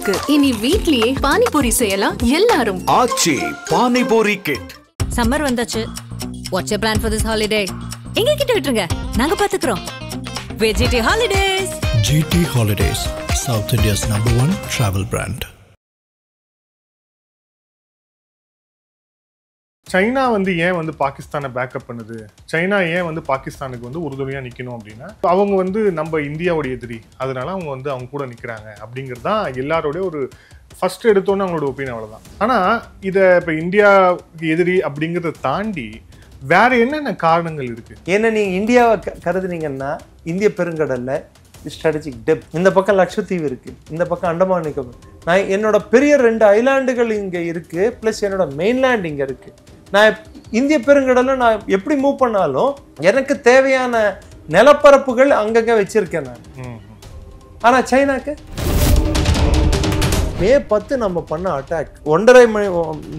இருக்கு. இனி வீட்லயே பானிபூரி செய்யலாம் எல்லாரும். ஆச்சி பானிபூரி கிட். சம்மர் வந்தாச்சு. What's your plan for this holiday? எங்க கிட்ட விட்டுருங்க, நாங்க பாத்துக்கிறோம். GT Holidays. GT Holidays, South India's #1 travel brand. China ஏன் பாகிஸ்தானை பேக்கப் பண்ணுது, சைனா ஏன் பாகிஸ்தானுக்கு உறுதுணையாக நிற்கணும் அப்படின்னா, அவங்க நம்ம இந்தியாவோட எதிரி, அதனால அவங்க கூட நிற்கிறாங்க அப்படிங்கிறது தான் எல்லாரோடைய ஒரு ஃபர்ஸ்ட் எடுத்தோன்னு அவங்களோட ஒப்பீனியன். அவ்வளோதான். ஆனால் இதை இப்போ இந்தியாவுக்கு எதிரி அப்படிங்கிறத தாண்டி வேற என்னென்ன காரணங்கள் இருக்கு? ஏன்னா நீங்க இந்தியாவை கருதுனீங்கன்னா இந்திய பெருங்கடல்ல ஸ்ட்ராட்டஜிக் டெப்த், இந்த பக்கம் லட்சத்தீவு இருக்கு, இந்த பக்கம் அண்டமான் நிக்கோபார். நான் என்னோட பெரிய 2 ஐலாண்டுகள் இங்க இருக்கு, பிளஸ் என்னோட மெயின்லேண்ட் இங்க இருக்கு. நான் இந்திய பெருங்கடல நான் எப்படி மூவ் பண்ணாலும் எனக்கு தேவையான நிலப்பரப்புகள் அங்கங்க வச்சிருக்கேன் நான். ஆனா சைனாக்கு மே 10 நம்ம பண்ண அட்டாக் 1.5 மணி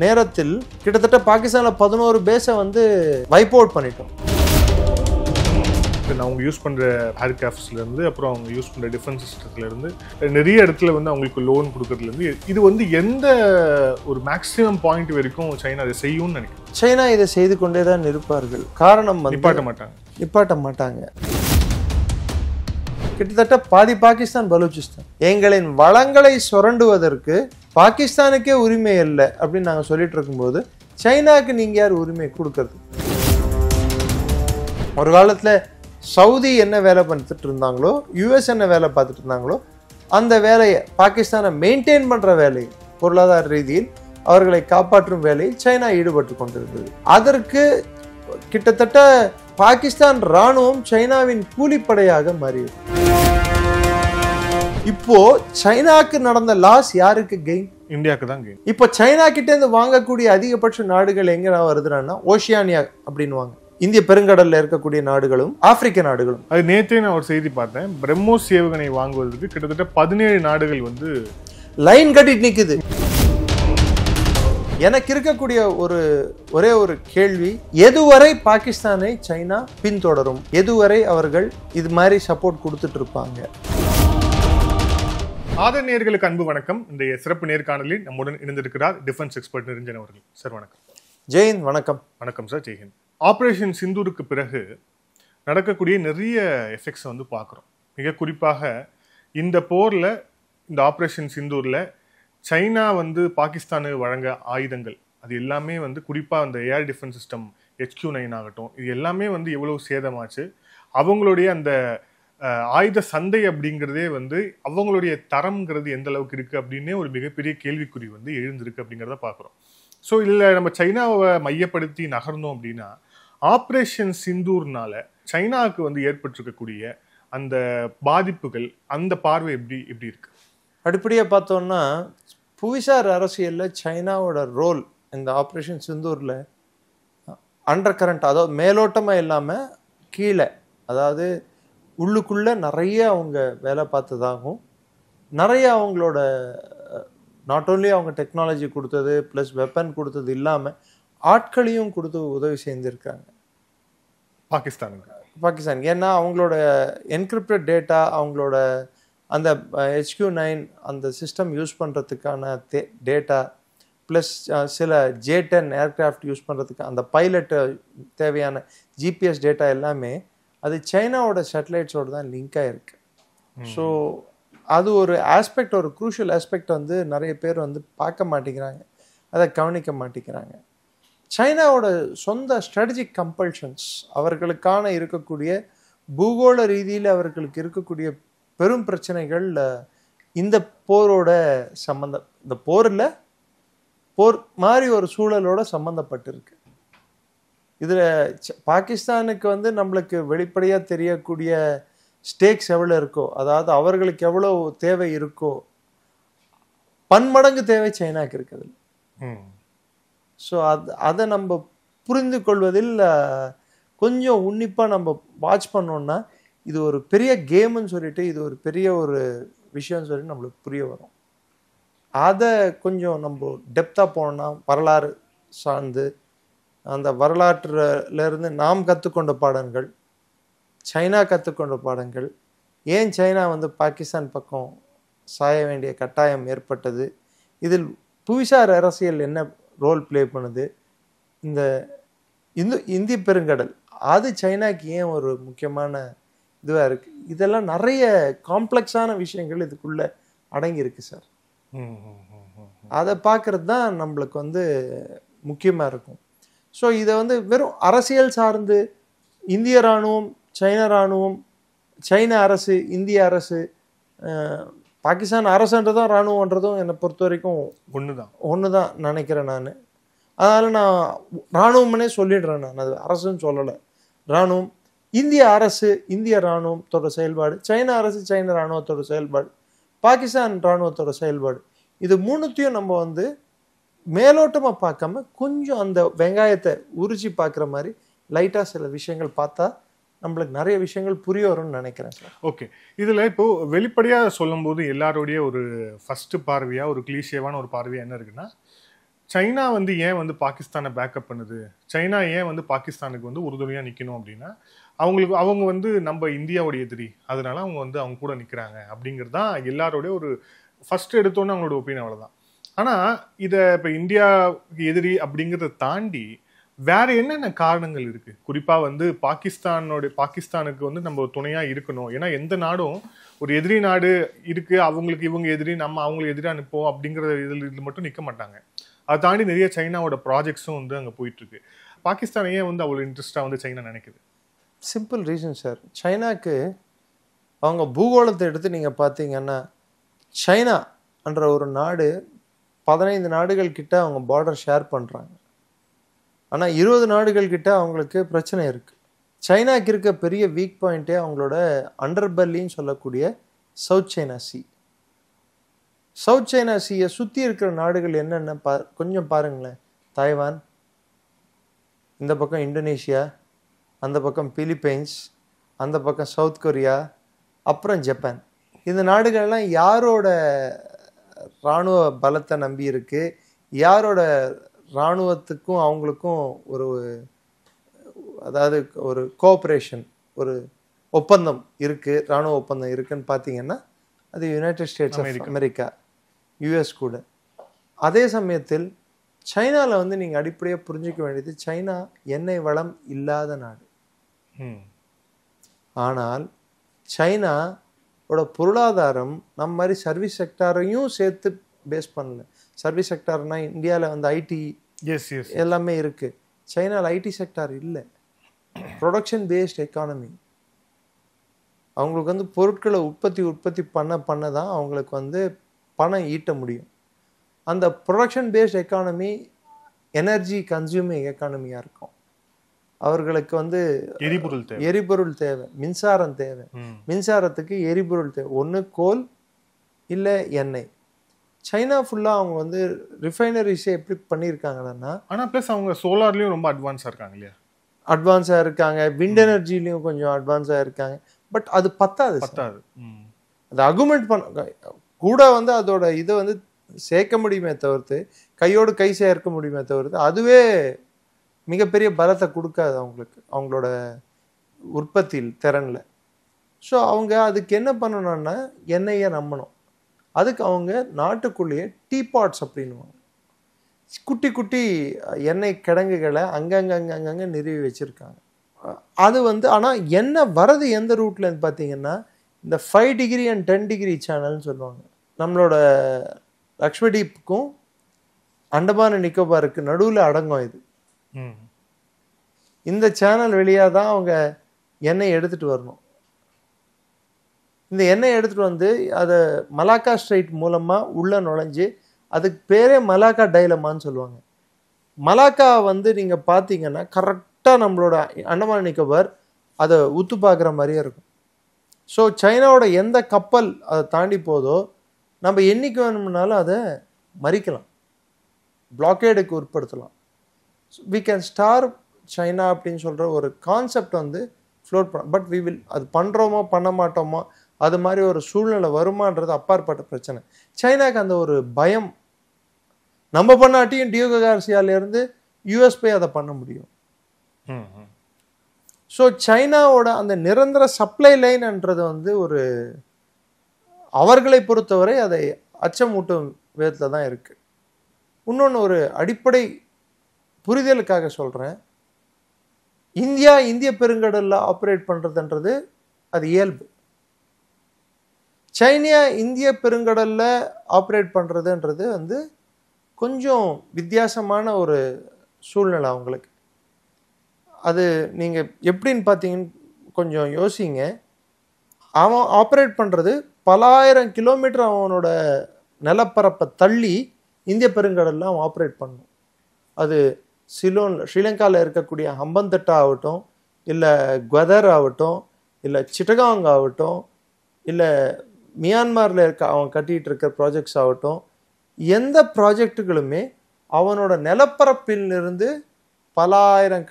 நேரத்தில் கிட்டத்தட்ட பாகிஸ்தான்ல 11 பேஸை வைப் அவுட் பண்ணிட்டோம். அவங்க யூஸ் பண்ணுற ஏர்கிராஃப்ட்ஸ்லேருந்து அப்புறம் அவங்க யூஸ் பண்ணுற டிஃபென்ஸ் சிஸ்டத்துலேருந்து நிறைய இடத்துல அவங்களுக்கு லோன் கொடுக்கறதுலேருந்து இது எந்த ஒரு மேக்ஸிமம் பாயிண்ட் வரைக்கும் சைனா அதை செய்யும்னு நினைக்கிறேன். சைனா இதை செய்து கொண்டே தான் இருப்பார்கள். காரணம் நிப்பாட்ட மாட்டாங்க. கிட்டத்தட்ட பாதி பாகிஸ்தான் பலூச்சிஸ்தான். எங்களின் வளங்களை சுரண்டுவதற்கு பாகிஸ்தானுக்கே உரிமை இல்லை அப்படின்னு நாங்கள் சொல்லிட்டு இருக்கும்போது சைனாக்கு நீங்க யார் உரிமை கொடுக்கறது? ஒரு காலத்துல சவுதி என்ன வேலை பார்த்துட்டு இருந்தாங்களோ, யூஎஸ் என்ன வேலை பார்த்துட்டு இருந்தாங்களோ, அந்த வேலையை பாகிஸ்தானை மெயின்டைன் பண்ற வேலையை, பொருளாதார ரீதியில் அவர்களை காப்பாற்றும் வேலையில் சைனா ஈடுபட்டு கொண்டிருந்தது. அதற்கு கிட்டத்தட்ட பாகிஸ்தான் ராணுவம் சைனாவின் கூலிப்படையாக மாறியது. இப்போ சைனாக்கு நடந்த லாஸ் யாருக்கு கெயின்? இந்தியாவுக்கு தான் கெயின். இப்போ சைனா கிட்ட இருந்து வாங்கக்கூடிய அதிகபட்ச நாடுகள் எங்க வருதுன்னா ஓஷியானியா அப்படின்வாங்க. இந்திய பெருங்கடல்ல இருக்கக்கூடிய நாடுகளும் ஆப்பிரிக்க நாடுகளும். அது நேற்றே நான் ஒரு செய்தி பார்த்தேன், பிரம்மோஸ் ஏவுகணை வாங்குவதற்கு கிட்டத்தட்ட 17 நாடுகள் லைன் கட்டிட்டு நிக்குது. எனக்கு இருக்கக்கூடிய ஒரே ஒரு கேள்வி, எதுவரை பாகிஸ்தானை சைனா பின்தொடரும்? எதுவரை அவர்கள் இது மாதிரி சப்போர்ட் கொடுத்துட்டு இருப்பாங்க? நேயர்களுக்கு அன்பு வணக்கம். இன்றைய சிறப்பு நேர்காணலில் நம்முடன் இணைந்திருக்கிறார் டிஃபென்ஸ் எக்ஸ்பர்ட் நிரஞ்சன் அவர்கள். சார் வணக்கம். ஜெயின் வணக்கம். வணக்கம் சார். ஜெய்ஹிந்த். ஆப்ரேஷன் சிந்தூருக்கு பிறகு நடக்கக்கூடிய நிறைய எஃபெக்ட்ஸ் பார்க்குறோம். மிக குறிப்பாக இந்த போரில், இந்த ஆப்ரேஷன் சிந்தூரில் சைனா பாகிஸ்தானுக்கு வழங்க ஆயுதங்கள், அது எல்லாமே குறிப்பாக அந்த ஏர் டிஃபென்ஸ் சிஸ்டம் HQ-9 ஆகட்டும், இது எல்லாமே எவ்வளவு சேதமாச்சு, அவங்களுடைய அந்த ஆயுத சந்தை அப்படிங்கிறதே அவங்களுடைய தரம்ங்கிறது எந்த அளவுக்கு இருக்குது அப்படின்னே ஒரு மிகப்பெரிய கேள்விக்குறி எழுந்திருக்கு அப்படிங்கிறத பார்க்குறோம். ஸோ இதில் நம்ம சைனாவை மையப்படுத்தி நகர்ந்தோம் அப்படின்னா, ஆப்ரேஷன் சிந்தூர்னால சைனாவுக்கு ஏற்பட்டிருக்கக்கூடிய அந்த பாதிப்புகள், அந்த பார்வை எப்படி இருக்கு? அடிப்படையாக பார்த்தோம்னா, புவிசார் அரசியலில் சைனாவோட ரோல் இந்த ஆப்ரேஷன் சிந்தூரில் அண்டர் கரண்ட், அதாவது மேலோட்டமாக இல்லாமல் கீழே, அதாவது உள்ளுக்குள்ளே நிறைய அவங்க வேலை பார்த்ததாகவும், நிறைய அவங்களோட நாட் ஓன்லி அவங்க டெக்னாலஜி கொடுத்தது ப்ளஸ் வெப்பன் கொடுத்தது இல்லாமல் ஆட்களையும் கொடுத்து உதவி செஞ்சுருக்காங்க பாகிஸ்தான். ஏன்னா அவங்களோட என்கிரிப்டட் டேட்டா, அவங்களோட அந்த HQ-9 அந்த சிஸ்டம் யூஸ் பண்ணுறதுக்கான டேட்டா, ப்ளஸ் சில J-10 ஏர்க்ராஃப்ட் யூஸ் பண்ணுறதுக்கு அந்த பைலட்டு தேவையான GPS டேட்டா எல்லாமே அது சைனாவோட சேட்டலைட்ஸோடு தான் லிங்க் ஆகிருக்கு. ஸோ அது ஒரு ஆஸ்பெக்ட், ஒரு க்ரூஷியல் ஆஸ்பெக்ட் நிறைய பேர் பார்க்க மாட்டேங்கிறாங்க, அதை கவனிக்க மாட்டேங்கிறாங்க. சைனாவோட சொந்த ஸ்ட்ராட்டஜிக் கம்பல்ஷன்ஸ், அவர்களுக்கான இருக்கக்கூடிய பூகோள ரீதியில் அவர்களுக்கு இருக்கக்கூடிய பெரும் பிரச்சனைகள் இந்த போரோட சம்பந்தம், இந்த போர் மாதிரி ஒரு சூழலோட சம்பந்தப்பட்டிருக்கு. இதில் பாகிஸ்தானுக்கு நம்மளுக்கு வெளிப்படையாக தெரியக்கூடிய ஸ்டேக்ஸ் எவ்வளோ இருக்கோ, அதாவது அவர்களுக்கு எவ்வளோ தேவை இருக்கோ, பன்மடங்கு தேவை சைனாக்கு இருக்குது. ஸோ அதை நம்ம புரிந்து கொள்வதில் கொஞ்சம் உன்னிப்பாக நம்ம வாட்ச் பண்ணோம்னா, இது ஒரு பெரிய கேம்னு சொல்லிட்டு, இது ஒரு பெரிய ஒரு விஷயம்னு சொல்லிட்டு நம்மளுக்கு புரிய வரும். அதை கொஞ்சம் நம்ம டெப்த்தாக போனோம்னா, வரலாறு சார்ந்து அந்த வரலாற்றிலிருந்து நாம் கற்றுக்கொண்ட பாடங்கள், சைனா கற்றுக்கொண்ட பாடங்கள், ஏன் சைனா பாகிஸ்தான் பக்கம் சாய வேண்டிய கட்டாயம் ஏற்பட்டது. இதில் புவிசார் அரசியல் என்ன ரோல் ப்ளே பண்ணுது, இந்த இந்திய பெருங்கடல் அது சைனாக்கு ஏன் ஒரு முக்கியமான இதுவாக இருக்குது, இதெல்லாம் நிறைய காம்ப்ளெக்ஸான விஷயங்கள் இதுக்குள்ளே அடங்கியிருக்கு சார். அதை பார்க்குறது தான் நம்மளுக்கு வந்து முக்கியமாக இருக்கும். ஸோ இதை வந்து வெறும் அரசியல் சார்ந்து இந்திய இராணுவம், சைனா இராணுவம், சைனா அரசு, இந்திய அரசு, பாகிஸ்தான் அரசுன்றதும் இராணுவன்றதும் என்னை பொறுத்த வரைக்கும் ஒன்று தான் நினைக்கிறேன் நான். அதனால் நான் இராணுவம்னே சொல்லிடுறேன், நான் அது அரசுன்னு சொல்லலை. இராணுவம், இந்திய அரசு, இந்திய இராணுவத்தோட செயல்பாடு, சைனா அரசு, சைனா இராணுவத்தோட செயல்பாடு, பாகிஸ்தான் இராணுவத்தோட செயல்பாடு, இது மூணுத்தையும் நம்ம வந்து மேலோட்டமாக பார்க்காம கொஞ்சம் அந்த வெங்காயத்தை உரிச்சு பார்க்குற மாதிரி லைட்டாக சில விஷயங்கள் பார்த்தா நம்மளுக்கு நிறைய விஷயங்கள் புரிய வரும்னு நினைக்கிறேன் சார். ஓகே, இதில் இப்போது வெளிப்படையாக சொல்லும்போது எல்லாரோடைய ஒரு ஃபஸ்ட்டு பார்வையாக ஒரு கிளீஷேவான ஒரு பார்வையாக என்ன இருக்குன்னா, சைனா வந்து ஏன் வந்து பாகிஸ்தானை பேக்கப் பண்ணுது, சைனா ஏன் வந்து பாகிஸ்தானுக்கு வந்து உறுதுணையாக நிற்கணும் அப்படின்னா, அவங்க வந்து நம்ம இந்தியாவுடைய எதிரி, அதனால அவங்க வந்து அவங்க கூட நிற்கிறாங்க அப்படிங்கிறது தான் எல்லாரோடைய ஒரு ஃபஸ்ட்டு எடுத்தோன்னே அவங்களோட ஒப்பீனியன். அவ்வளோதான். ஆனால் இதை இப்போ இந்தியா எதிரி அப்படிங்கிறத தாண்டி வேற என்னென்ன காரணங்கள் இருக்கு? குறிப்பா வந்து பாகிஸ்தானுக்கு வந்து நம்ம துணையா இருக்கணும். ஏன்னா எந்த நாடும் ஒரு எதிரி நாடு இருக்கு, அவங்களுக்கு இவங்க எதிரி, நம்ம அவங்களுக்கு எதிராக நிற்போம் அப்படிங்கிற இது மட்டும் நிற்க மாட்டாங்க. அதை தாண்டி நிறைய சைனாவோட ப்ராஜெக்ட்ஸும் வந்து அங்கே போயிட்டு இருக்கு. பாகிஸ்தான் ஏன் வந்து அவ்வளோ இன்ட்ரெஸ்டாக வந்து சைனா நினைக்குது? Simple reason sir. சைனாக்கு அவங்க பூகோளத்தை எடுத்து நீங்கள் பார்த்தீங்கன்னா, சைனா என்ற ஒரு நாடு 15 நாடுகள் கிட்ட அவங்க பார்டர் ஷேர் பண்ணுறாங்க. ஆனால் 20 நாடுகள் கிட்ட அவங்களுக்கு பிரச்சனை இருக்குது. சைனாக்கு இருக்க பெரிய வீக் பாயிண்ட்டே அவங்களோட அண்டர்பெல்லின்னு சொல்லக்கூடிய south China sea. South China சீயை சுற்றி இருக்கிற நாடுகள் என்னென்ன கொஞ்சம் பாருங்களேன். தாய்வான், இந்த பக்கம் இந்தோனேஷியா, அந்த பக்கம் பிலிப்பைன்ஸ், அந்த பக்கம் சவுத் கொரியா, அப்புறம் ஜப்பான். இந்த நாடுகள்லாம் யாரோட இராணுவ பலத்தை நம்பி இருக்கு, யாரோட இராணுவத்துக்கும் அவங்களுக்கும் ஒரு அதாவது ஒரு கோஆப்ரேஷன், ஒரு ஒப்பந்தம் இருக்குது, இராணுவ ஒப்பந்தம் இருக்குன்னு பார்த்தீங்கன்னா அது United States of America, US கூட. அதே சமயத்தில் சைனாவில் வந்து நீங்கள் அடிப்படையாக புரிஞ்சிக்க வேண்டியது, சைனா எண்ணெய் வளம் இல்லாத நாடு. ஆனால் சைனாவோட பொருளாதாரம் நம்ம மாதிரி சர்வீஸ் செக்டாரையும் சேர்த்து பேஸ் பண்ணல. சர்வீஸ் செக்டார்னா இந்தியாவில் வந்து ஐடி எல்லாமே இருக்குது. சைனாவில் ஐடி செக்டார் இல்லை. Production based economy. அவங்களுக்கு வந்து பொருட்களை உற்பத்தி பண்ண தான் அவங்களுக்கு வந்து பணம் ஈட்ட முடியும். அந்த production based economy energy consuming எக்கானமியாக இருக்கும். அவர்களுக்கு வந்து எரிபொருள் தேவை, மின்சாரம் தேவை. மின்சாரத்துக்கு எரிபொருள் தேவை, ஒன்று கோல் இல்லை எண்ணெய். சைனா ஃபுல்லாக அவங்க வந்து ரிஃபைனரிஸே எப்படி பண்ணியிருக்காங்கன்னா, ஆனால் ப்ளஸ் அவங்க சோலார்லேயும் ரொம்ப அட்வான்ஸாக இருக்காங்க இல்லையா? அட்வான்ஸாக இருக்காங்க, விண்ட் எனர்ஜிலையும் கொஞ்சம் அட்வான்ஸாக இருக்காங்க. பட் அது பத்தாது. அது அகுமெண்ட் பண்ண கூட வந்து அதோட இதை வந்து சேர்க்க முடியுமே தவிர்த்து, கையோடு கை சேர்க்க முடியுமே தவிர்த்து, அதுவே மிகப்பெரிய பலத்தை கொடுக்காது அவங்களுக்கு, அவங்களோட உற்பத்தி திறனில். ஸோ அவங்க அதுக்கு என்ன பண்ணணும்னா எண்ணெயை நம்பணும். அதுக்கு அவங்க நாட்டுக்குள்ளேயே டீபாட்ஸ் அப்படின்வாங்க, குட்டி குட்டி எண்ணெய் கிடங்குகளை அங்கங்கே நிறுவி வச்சுருக்காங்க. அது வந்து ஆனால் எண்ணெய் வரது எந்த ரூட்லன்னு பார்த்தீங்கன்னா, இந்த 5 டிகிரி அண்ட் 10 டிகிரி சேனல்னு சொல்லுவாங்க. நம்மளோட லக்ஷ்மதீப்புக்கும் அண்டமான் நிக்கோபாருக்கு நடுவில் அடங்கும் இது. இந்த சேனல் வழியாக தான் அவங்க எண்ணெய் எடுத்துகிட்டு வரணும். இந்த எண்ணெய் எடுத்துகிட்டு வந்து அதை மலாக்கா ஸ்ட்ரைட் மூலமாக உள்ளே நுழைஞ்சு, அதுக்கு பேரே மலாக்கா டைலமான்னு சொல்லுவாங்க. மலாக்கா வந்து நீங்கள் பார்த்தீங்கன்னா கரெக்டாக நம்மளோட அண்டமான் நிக்கோபார் அதை உத்து பார்க்குற மாதிரியே இருக்கும். ஸோ சைனாவோட எந்த கப்பல் அதை தாண்டி போதோ நம்ம என்னைக்கு வேணும்னாலும் அதை மறிக்கலாம், பிளாக்கேடுக்கு உட்படுத்தலாம். வி கேன் ஸ்டார்வ் சைனா அப்படின்னு சொல்கிற ஒரு கான்செப்ட் வந்து ஃப்ளோட் பண்ண. பட் வி வில் அது பண்ணுறோமோ பண்ண மாட்டோமோ, அது மாதிரி ஒரு சூழ்நிலை வருமானது அப்பாற்பட்ட பிரச்சனை. சைனாக்கு அந்த ஒரு பயம், நம்ம பண்ணாட்டியும் டியோகோ கார்சியாலேருந்து யூஎஸ் போய் அதை பண்ண முடியும். ஸோ சைனாவோட அந்த நிரந்தர சப்ளை லைன்ன்றது வந்து ஒரு அவர்களை பொறுத்தவரை அதை அச்சமூட்டும் விதத்தில் தான் இருக்கு. இன்னொன்று ஒரு அடிப்படை புரிதலுக்காக சொல்கிறேன். இந்திய பெருங்கடலில் ஆப்ரேட் பண்ணுறதுன்றது அது இயல்பு. சைனா இந்திய பெருங்கடலில் ஆப்ரேட் பண்ணுறதுன்றது வந்து கொஞ்சம் வித்தியாசமான ஒரு சூழ்நிலை அவங்களுக்கு. அது நீங்கள் எப்படின்னு பார்த்தீங்கன்னு கொஞ்சம் யோசிங்க. அவன் ஆப்ரேட் பண்ணுறது பல ஆயிரம் கிலோமீட்டர் அவனோட நிலப்பரப்பை தள்ளி இந்திய பெருங்கடலில் அவன் ஆப்ரேட் பண்ணணும். அது ஸ்ரீலங்காவில் இருக்கக்கூடிய ஹம்பந்தட்டா ஆகட்டும், இல்லை குவதர் ஆகட்டும், இல்லை சிட்டகாங் ஆகட்டும், இல்லை மியான்மரில் அவன் கட்டிகிட்டு இருக்க ப்ராஜெக்ட்ஸ் ஆகட்டும், எந்த ப்ராஜெக்டுகளுமே அவனோட நிலப்பரப்பிலிருந்து பல ஆயிரம்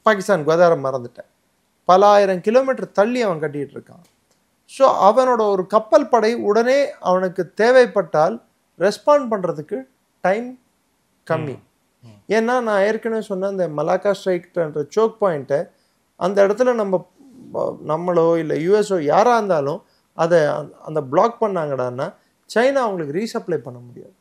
பாகிஸ்தான் குவதாரை மறந்துட்டேன், பல ஆயிரம் கிலோமீட்டர் தள்ளி அவன் கட்டிகிட்டு இருக்கான். ஸோ அவனோட ஒரு கப்பல் படை உடனே அவனுக்கு தேவைப்பட்டால் ரெஸ்பாண்ட் பண்ணுறதுக்கு டைம் கம்மி. ஏன்னா நான் ஏற்கனவே சொன்ன அந்த மலாக்கா ஸ்ட்ரைக்ன்ற சோக் பாயிண்ட்டை அந்த இடத்துல நம்மளோ இல்லை யூஎஸ்ஓ யாராக இருந்தாலும் அதை அந்த பிளாக் பண்ணாங்கடான்னா சைனா அவங்களுக்கு ரீசப்ளை பண்ண முடியாது,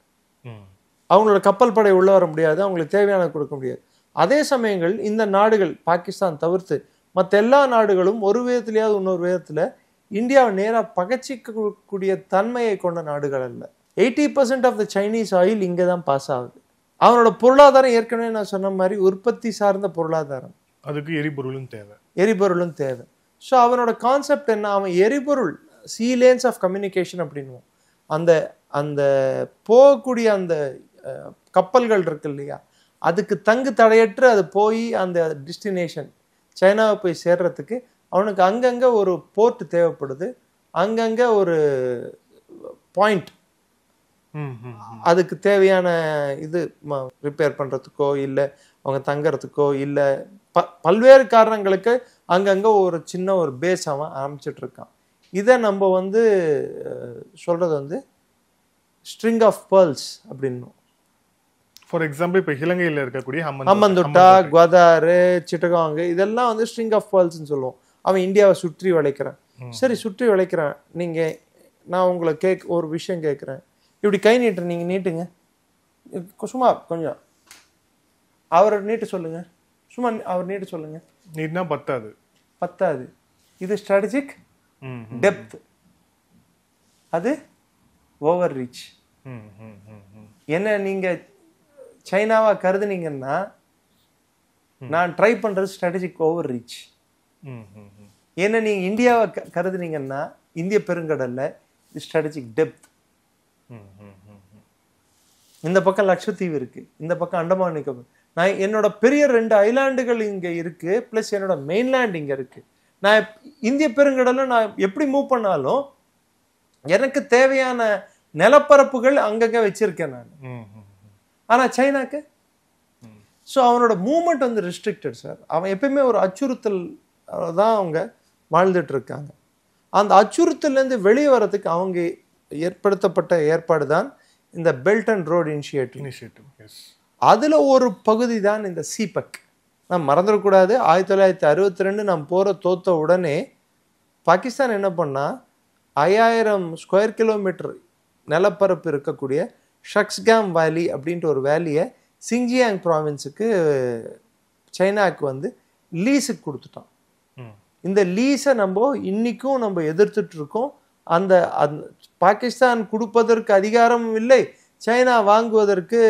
அவங்களோட கப்பல் படை உள்ள வர முடியாது, அவங்களுக்கு தேவையானது கொடுக்க முடியாது. அதே சமயங்கள் இந்த நாடுகள் பாகிஸ்தான் தவிர்த்து மற்ற எல்லா நாடுகளும் ஒரு விதத்திலேயாவது இன்னொரு விதத்தில் இந்தியாவை நேராக பகச்சிக்கக்கூடிய தன்மையை கொண்ட நாடுகள் அல்ல. 80% ஆஃப் த சைனீஸ் ஆயில் இங்கே தான் பாஸ் ஆகுது. அவனோட பொருளாதாரம் ஏற்கனவே நான் சொன்ன மாதிரி உற்பத்தி சார்ந்த பொருளாதாரம், அதுக்கு எரிபொருளும் தேவை. ஸோ அவனோட கான்செப்ட் என்ன, அவன் எரிபொருள் சீலேன்ஸ் ஆஃப் கம்யூனிகேஷன் அப்படின்னுவோம். அந்த அந்த போகக்கூடிய அந்த கப்பல்கள் இருக்கு இல்லையா, அதுக்கு தங்கு தடையற்று அது போய் அந்த டெஸ்டினேஷன் சைனாவை போய் சேர்றதுக்கு அவனுக்கு அங்கங்கே ஒரு போர்ட் தேவைப்படுது, அங்கங்கே ஒரு பாயிண்ட், அதுக்கு தேவையான இது ரிப்பேர் பண்ணுறதுக்கோ இல்லை அவங்க தங்கறதுக்கோ இல்லை பல்வேறு காரணங்களுக்கு அங்கங்கே ஒரு சின்ன ஒரு பேஸ் அவன் ஆரம்பிச்சிட்டு இருக்கான். இதை நம்ம வந்து சொல்கிறது வந்து ஸ்ட்ரிங் ஆஃப் பேர்ல்ஸ் அப்படின்னும். ஃபார் எக்ஸாம்பிள் இப்போ இலங்கையில் இருக்கக்கூடிய ஹம்பந்தோட்டா, குவதாரு, சிட்டகாங்கு இதெல்லாம் வந்து ஸ்ட்ரிங் ஆஃப் பேர்ல்ஸ்ன்னு சொல்லுவோம். அவன் இந்தியாவை சுற்றி வளைக்கிறான். சரி, சுற்றி வளைக்கிறான். நீங்கள் நான் உங்களை ஒரு விஷயம் கேட்குறேன், இப்படி கை நீட்டு, நீங்கள் நீட்டுங்க, சும்மா கொஞ்சம் அவரை நீட்டு சொல்லுங்க, சும்மா அவர் நீட்டு சொல்லுங்க. நீட்னா பத்தாது. இது ஸ்ட்ராட்டஜிக் டெப்த், அது ஓவர் ரீச். என்ன நீங்க சைனாவா கருதுனீங்கன்னா நான் ட்ரை பண்றது ஸ்ட்ராட்டஜிக் ஓவர் ரீச். என்ன நீங்க இந்தியாவை கருதுனீங்கன்னா இந்திய பெருங்கடல்ல ஸ்ட்ராட்டஜிக் டெப்த். இந்த பக்கம் லட்சத்தீவு இருக்கு, இந்த பக்கம் அண்டமான் நிக்கோபார். நான் என்னோட பெரிய 2 ஐலாண்டுகள் இங்க இருக்கு, பிளஸ் என்னோட மெயின்லேண்ட் இங்க இருக்கு. நான் இந்திய பெருங்கடல்ல நான் எப்படி மூவ் பண்ணாலும் எனக்கு தேவையான நிலப்பரப்புகள் அங்கங்க வச்சிருக்கேன் நான். ஆனா சைனாக்கு ஸோ அவனோட மூவ்மெண்ட் வந்து ரெஸ்ட்ரிக்டட் சார். அவன் எப்பயுமே ஒரு அச்சுறுத்தல் தான் அவங்க வாழ்ந்துட்டு இருக்காங்க. அந்த அச்சுறுத்தல்லேருந்து வெளியே வர்றதுக்கு அவங்க ஏற்படுத்தப்பட்ட ஏற்பாடு தான் இந்த பெல்ட் அண்ட் ரோடு இனிஷியேட்டிவ். அதில் ஒரு பகுதி தான் இந்த சிபெக். நான் மறந்துடக்கூடாது, 1962 நாம் தோத்த உடனே பாகிஸ்தான் என்ன பண்ணால் 5000 ஸ்கொயர் கிலோமீட்டர் நிலப்பரப்பு இருக்கக்கூடிய ஷக்ஸ்காம் வேலி அப்படின்ட்டு ஒரு வேலியை சிங்ஜியாங் ப்ராவின்ஸுக்கு சைனாவுக்கு வந்து லீஸுக்கு கொடுத்துட்டான். இந்த லீஸை இன்னைக்கும் நம்ம எதிர்த்துட்டு இருக்கோம். அந்த பாகிஸ்தான் கொடுப்பதற்கு அதிகாரமும் இல்லை, சைனா வாங்குவதற்கு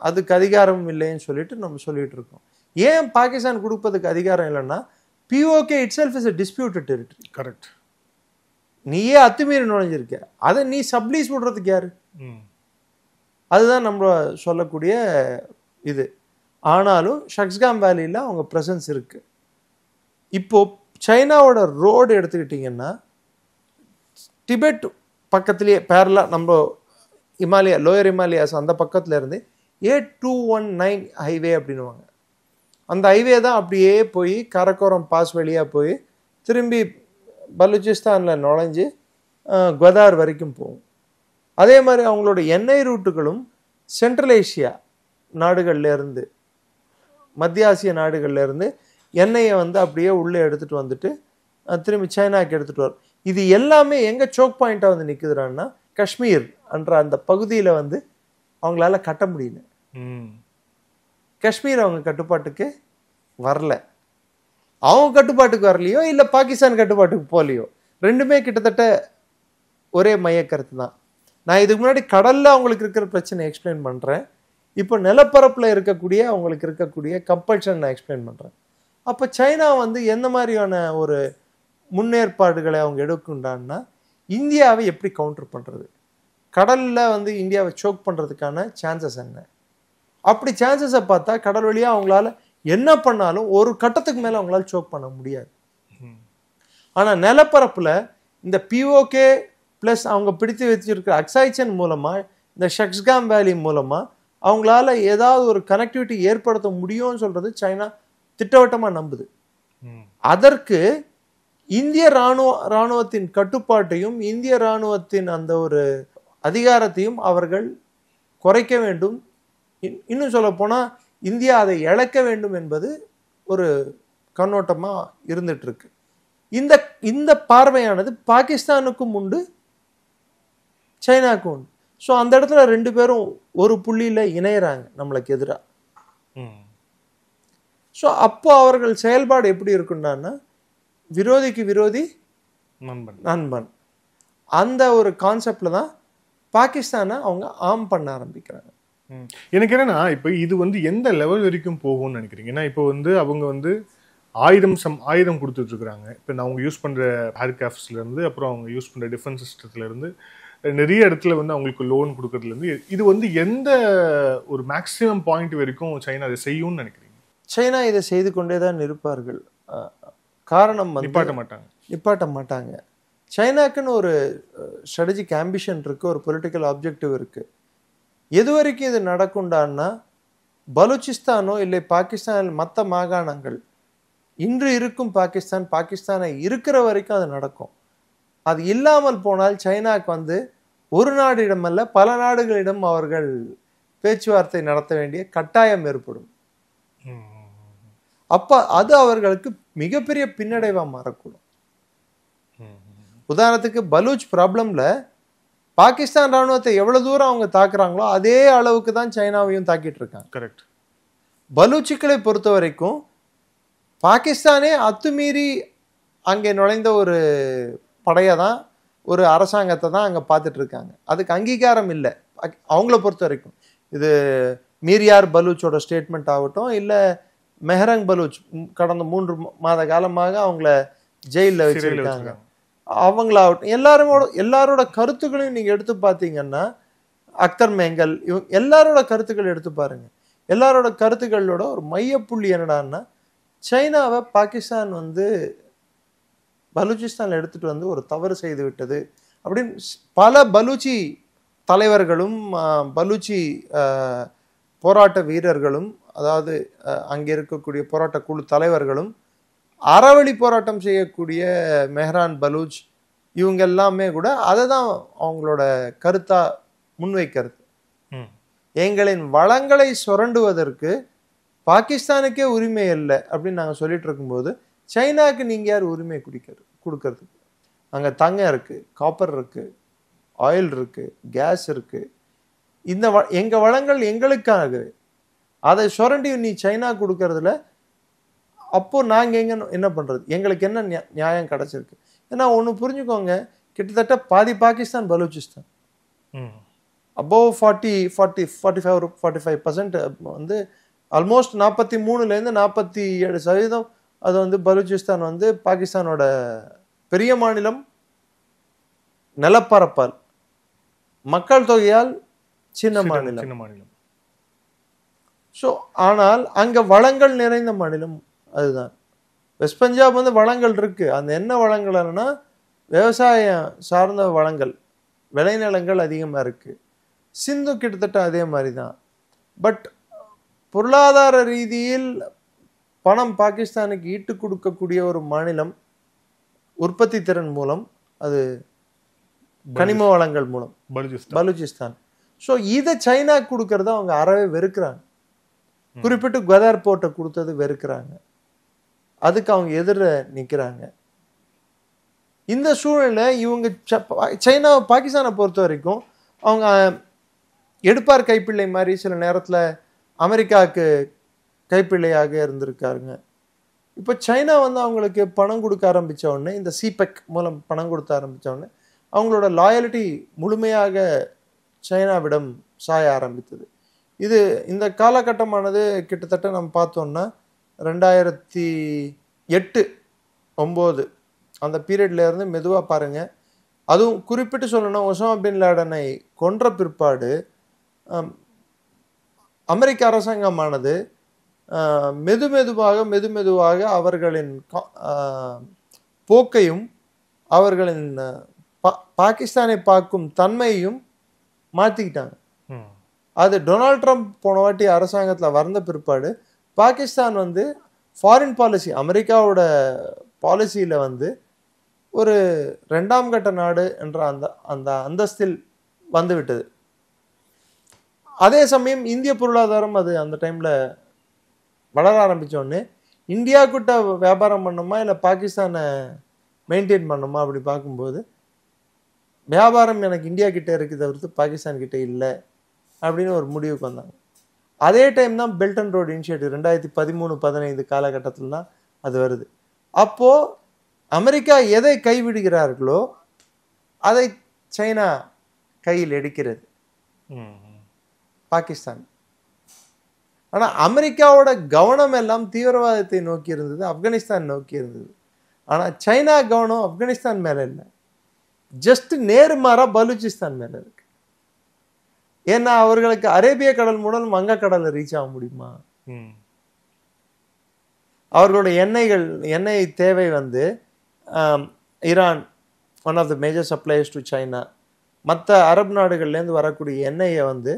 அதுக்கு அதிகாரமும் இல்லைன்னு சொல்லிட்டு நம்ம சொல்லிட்டு இருக்கோம். ஏன் பாகிஸ்தான் கொடுப்பதுக்கு அதிகாரம் இல்லைன்னா POK itself is a disputed territory. Correct. நீயே அத்துமீறி நுழைஞ்சிருக்க, அதை நீ சப்லீஸ் விடுறதுக்கு யாரு? அதுதான் நம்ம சொல்லக்கூடிய இது. ஆனாலும் ஷக்ஸ்காம் வேலியில் அவங்க ப்ரெசன்ஸ் இருக்கு. இப்போ சைனாவோட ரோடு எடுத்துக்கிட்டிங்கன்னா டிபெட் பக்கத்துலேயே பேரலா நம்ம இமாலயா, லோயர் இமாலயாஸ் அந்த பக்கத்துல இருந்து A219 ஹைவே அப்படின்னுவாங்க. அந்த ஹைவே தான் அப்படியே போய் காரக்கோரம் பாஸ் வழியாக போய் திரும்பி பலூச்சிஸ்தானில் நுழைஞ்சு குவதார் வரைக்கும் போகும். அதே மாதிரி அவங்களோட எண்ணெய் ரூட்டுகளும் சென்ட்ரல் ஏஷியா நாடுகள்லேருந்து, மத்திய ஆசிய நாடுகள்லேருந்து எண்ணெயை வந்து அப்படியே உள்ளே எடுத்துகிட்டு வந்துட்டு திரும்பி சைனாக்கு எடுத்துகிட்டு வரும். இது எல்லாமே எங்க சோக் பாயிண்டா வந்து நிக்குதுன்னா காஷ்மீர் என்ற அந்த பகுதியில வந்து அவங்களால கட்ட முடியல. காஷ்மீர் அவங்க கட்டுப்பாட்டுக்கு வரல. அவங்க கட்டுப்பாட்டுக்கு வரலையோ இல்ல பாகிஸ்தான் கட்டுப்பாட்டுக்கு போகலையோ, ரெண்டுமே கிட்டத்தட்ட ஒரே மைய கருத்து தான். நான் இதுக்கு முன்னாடி கடல்ல அவங்களுக்கு இருக்கிற பிரச்சனை எக்ஸ்பிளைன் பண்றேன். இப்போ நிலப்பரப்புல இருக்கக்கூடிய அவங்களுக்கு இருக்கக்கூடிய கம்பல்ஷன் நான் எக்ஸ்பிளைன் பண்றேன். அப்ப சைனா வந்து எந்த மாதிரியான ஒரு முன்னேற்பாடுகளை அவங்க எடுக்குண்டான்னா, இந்தியாவை எப்படி கவுண்டர் பண்றது, கடல்ல வந்து இந்தியாவை சோக் பண்றதுக்கான சான்சஸ் என்ன, அப்படி சான்சஸை பார்த்தா கடல் வழியா அவங்களால என்ன பண்ணாலும் ஒரு கட்டத்துக்கு மேல அவங்களால சோக் பண்ண முடியாது. ஆனா நிலப்பரப்புல இந்த பிஓகே பிளஸ் அவங்க பிடித்து வச்சிருக்கிற அக்ஸைச்சன் மூலமா, இந்த ஷக்ஸ்காம் வேலி மூலமா அவங்களால ஏதாவது ஒரு கனெக்டிவிட்டி ஏற்படுத்த முடியும்னு சொல்றது சைனா திட்டவட்டமா நம்புது. அதற்கு இந்திய ராணுவத்தின் கட்டுப்பாட்டையும் இந்திய ராணுவத்தின் அந்த ஒரு அதிகாரத்தையும் அவர்கள் குறைக்க வேண்டும். இன்னும் சொல்ல போனா இந்தியா அதை இழக்க வேண்டும் என்பது ஒரு கண்ணோட்டமா இருந்துட்டு இருக்கு. இந்த பார்வையானது பாகிஸ்தானுக்கும் உண்டு, சைனாக்கும் உண்டு. ஸோ அந்த இடத்துல ரெண்டு பேரும் ஒரு புள்ளியில இணையறாங்க நம்மளுக்கு எதிராக. ஸோ அப்போ அவர்கள் செயல்பாடு எப்படி இருக்குன்னா, விரோதிக்கு விரோதி நண்பன், அந்த ஒரு கான்செப்ட்ல தான் பாகிஸ்தானை அவங்க ஆம் பண்ண ஆரம்பிக்கிறாங்க. எனக்கு என்னன்னா, இப்போ இது வந்து எந்த லெவல் வரைக்கும் போகும்னு நினைக்கிறீங்க? ஏன்னா இப்போ வந்து அவங்க வந்து ஆயுதம் கொடுத்துட்டு இருக்கிறாங்க. இப்போ அவங்க யூஸ் பண்ற ஏர்கிராஃப்ட்ஸ்ல இருந்து, அப்புறம் அவங்க யூஸ் பண்ற டிஃபென்ஸ் சிஸ்டத்துல இருந்து, நிறைய இடத்துல வந்து அவங்களுக்கு லோன் கொடுக்கறதுல இருந்து, இது வந்து எந்த ஒரு மேக்ஸிமம் பாயிண்ட் வரைக்கும் சைனா அதை செய்யும்னு நினைக்கிறீங்க? சைனா இதை செய்து கொண்டே தான் இருப்பார்கள். காரணம் நிப்பாட்ட மாட்டாங்க. சைனாக்குன்னு ஒரு ஸ்ட்ராட்டஜிக் ஆம்பிஷன் இருக்கு, ஒரு பொலிட்டிக்கல் ஆப்ஜெக்டிவ் இருக்கு. எது வரைக்கும் இது நடக்கும்டான்னா, பலூச்சிஸ்தானோ இல்லை பாகிஸ்தான் மற்ற மாகாணங்கள், இன்று இருக்கும் பாகிஸ்தானை இருக்கிற வரைக்கும் அது நடக்கும். அது இல்லாமல் போனால் சைனாக்கு வந்து ஒரு நாடிடமல்ல பல நாடுகளிடம் அவர்கள் பேச்சுவார்த்தை நடத்த வேண்டிய கட்டாயம் ஏற்படும். அப்ப அது அவர்களுக்கு மிகப்பெரிய பின்னடைவா மாறக்கூடும். உதாரணத்துக்கு பலூச் ப்ராப்ளம்ல பாகிஸ்தான் ராணுவத்தை எவ்வளவு தூரம் அவங்க தாக்குறாங்களோ அதே அளவுக்கு தான் சைனாவையும் தாக்கிட்டு இருக்காங்க. கரெக்ட். பலூச்சிக்களை பொறுத்த வரைக்கும் பாகிஸ்தானே அத்துமீறி அங்கே நுழைந்த ஒரு படையை தான், ஒரு அரசாங்கத்தை தான் அங்கே பார்த்துட்டு இருக்காங்க. அதுக்கு அங்கீகாரம் இல்லை அவங்கள பொறுத்த வரைக்கும். இது மீரியார் பலூச்சோட ஸ்டேட்மெண்ட் ஆகட்டும், இல்லை மெஹரங் பலூச் கடந்த 3 மாத காலமாக அவங்கள ஜெயிலில் வச்சிருக்காங்க, அவங்களாகட்டும், எல்லாரோட கருத்துக்களையும் நீங்க எடுத்து பார்த்தீங்கன்னா, அக்தர் மேங்கல் எல்லாரோட கருத்துக்கள் எடுத்து பாருங்க. எல்லாரோட கருத்துக்களோட ஒரு மையப்புள்ளி என்னடான்னா, சைனாவை பாகிஸ்தான் வந்து பலூச்சிஸ்தான்ல எடுத்துட்டு வந்து ஒரு தவறு செய்து விட்டது அப்படின்னு பல பலூச்சி தலைவர்களும் பலூச்சி போராட்ட வீரர்களும், அதாவது அங்கே இருக்கக்கூடிய போராட்ட குழு தலைவர்களும், அறவழி போராட்டம் செய்யக்கூடிய மெஹரான் பலூச், இவங்க எல்லாமே கூட அதை தான் அவங்களோட கருத்தா முன்வைக்கிறது. எங்களின் வளங்களை சுரண்டுவதற்கு பாகிஸ்தானுக்கே உரிமை இல்லை அப்படின்னு நாங்கள் சொல்லிட்டு இருக்கும்போது, சைனாக்கு நீங்க யார் உரிமை கொடுக்கறது? அங்கே தங்கம் இருக்கு, காப்பர் இருக்கு, ஆயில் இருக்கு, கேஸ் இருக்கு. இந்த எங்க வளங்கள் எங்களுக்காக, அதை சுரண்டி நீ சைனா கொடுக்கறதுல அப்போ நாங்க என்ன பண்றது? எங்களுக்கு என்ன நியாயம் கிடைச்சிருக்கு? ஏன்னா ஒண்ணு புரிஞ்சுக்கோங்க, கிட்டத்தட்ட பாதி பாகிஸ்தான் பலூச்சிஸ்தான், அபோவ் 45% வந்து ஆல்மோஸ்ட் 43% 47% அது வந்து பலூச்சிஸ்தான் வந்து பாகிஸ்தானோட பெரிய மாநிலம், நிலப்பரப்பால், மக்கள் தொகையால் சின்ன மாநிலம். ஸோ ஆனால் அங்க வளங்கள் நிறைந்த மாநிலம் அதுதான். வெஸ்ட் பஞ்சாப் வந்து வளங்கள் இருக்கு. அந்த என்ன வளங்கள்னா விவசாயம் சார்ந்த வளங்கள், விளைநிலங்கள் அதிகமாக இருக்கு. சிந்து கிட்டத்தட்ட அதே மாதிரி தான். பட் பொருளாதார ரீதியில் பணம் பாகிஸ்தானுக்கு ஈட்டு கொடுக்கக்கூடிய ஒரு மாநிலம் உற்பத்தி திறன் மூலம், அது கனிம வளங்கள் மூலம் பலூச்சிஸ்தான். ஸோ இதை சைனா கொடுக்கறத அவங்க அறவே வெறுக்கிறாங்க. குறிப்பிட்டு குவாதார் போர்ட்டை கொடுத்தது வெறுக்கிறாங்க. அதுக்கு அவங்க எதிர நிற்கிறாங்க. இந்த சூழ்நிலை இவங்க சைனா பாகிஸ்தானை பொறுத்த வரைக்கும் அவங்க எடுப்பார் கைப்பிள்ளை மாதிரி சில நேரத்தில் அமெரிக்காவுக்கு கைப்பிள்ளையாக இருந்திருக்காருங்க. இப்போ சைனா வந்து அவங்களுக்கு பணம் கொடுக்க ஆரம்பித்த உடனே, இந்த சிபெக் மூலம் பணம் கொடுக்க ஆரம்பித்த உடனே அவங்களோட லாயலிட்டி முழுமையாக சைனாவிடம் சாய ஆரம்பித்தது. இந்த காலகட்டமானது கிட்டத்தட்ட நம்ம பார்த்தோம்னா 2008-9 அந்த பீரியட்ல இருந்து மெதுவாக பாருங்க. அதுவும் குறிப்பிட்டு சொல்லணும், ஒசாமா பின் லேடனை கொன்ற பிற்பாடு அமெரிக்க அரசாங்கமானது மெதுமெதுவாக அவர்களின் போக்கையும் அவர்களின் பாகிஸ்தானை பார்க்கும் தன்மையையும் மாற்றிக்கிட்டாங்க. அது டொனால்ட் ட்ரம்ப் போன வாட்டி அரசாங்கத்தில் வந்த பிற்பாடு பாகிஸ்தான் வந்து ஃபாரின் பாலிசி, அமெரிக்காவோட பாலிசியில் வந்து ஒரு 2ஆம் கட்ட நாடு என்ற அந்த அந்தஸ்தில் வந்துவிட்டது. அதே சமயம் இந்திய பொருளாதாரம் அது அந்த டைமில் வளர ஆரம்பித்தோடனே இந்தியா கிட்ட வியாபாரம் பண்ணுமா இல்லை பாகிஸ்தானை மெயின்டைன் பண்ணுமா அப்படி பார்க்கும்போது வியாபாரம் எனக்கு இந்தியா கிட்ட இருக்குது தவிர்த்து பாகிஸ்தான் கிட்ட இல்லை அப்படின்னு ஒரு முடிவுக்கு வந்தாங்க. அதே டைம் தான் பெல்ட் அண்ட் ரோடு இனிஷியேட்டிவ் 2013-15 காலகட்டத்தில் தான் அது வருது. அப்போது அமெரிக்கா எதை கைவிடுகிறார்களோ அதை சைனா கையில் எடுக்கிறது பாகிஸ்தான். ஆனால் அமெரிக்காவோட கவனம் எல்லாம் தீவிரவாதத்தை நோக்கி இருந்தது, ஆப்கானிஸ்தான் நோக்கி இருந்தது. ஆனால் சைனா கவனம் ஆப்கானிஸ்தான் மேலே இல்லை, ஜஸ்ட் நேர்மாறா பலூச்சிஸ்தான் மேலே இருக்கு. ஏன்னா அவர்களுக்கு அரேபிய கடல் மூலம் வங்கக்கடலை ரீச் ஆக முடியுமா? அவர்களோட எண்ணெய் தேவை வந்து Iran one of the major suppliers to China. மற்ற அரபு நாடுகள்லேருந்து வரக்கூடிய எண்ணெயை வந்து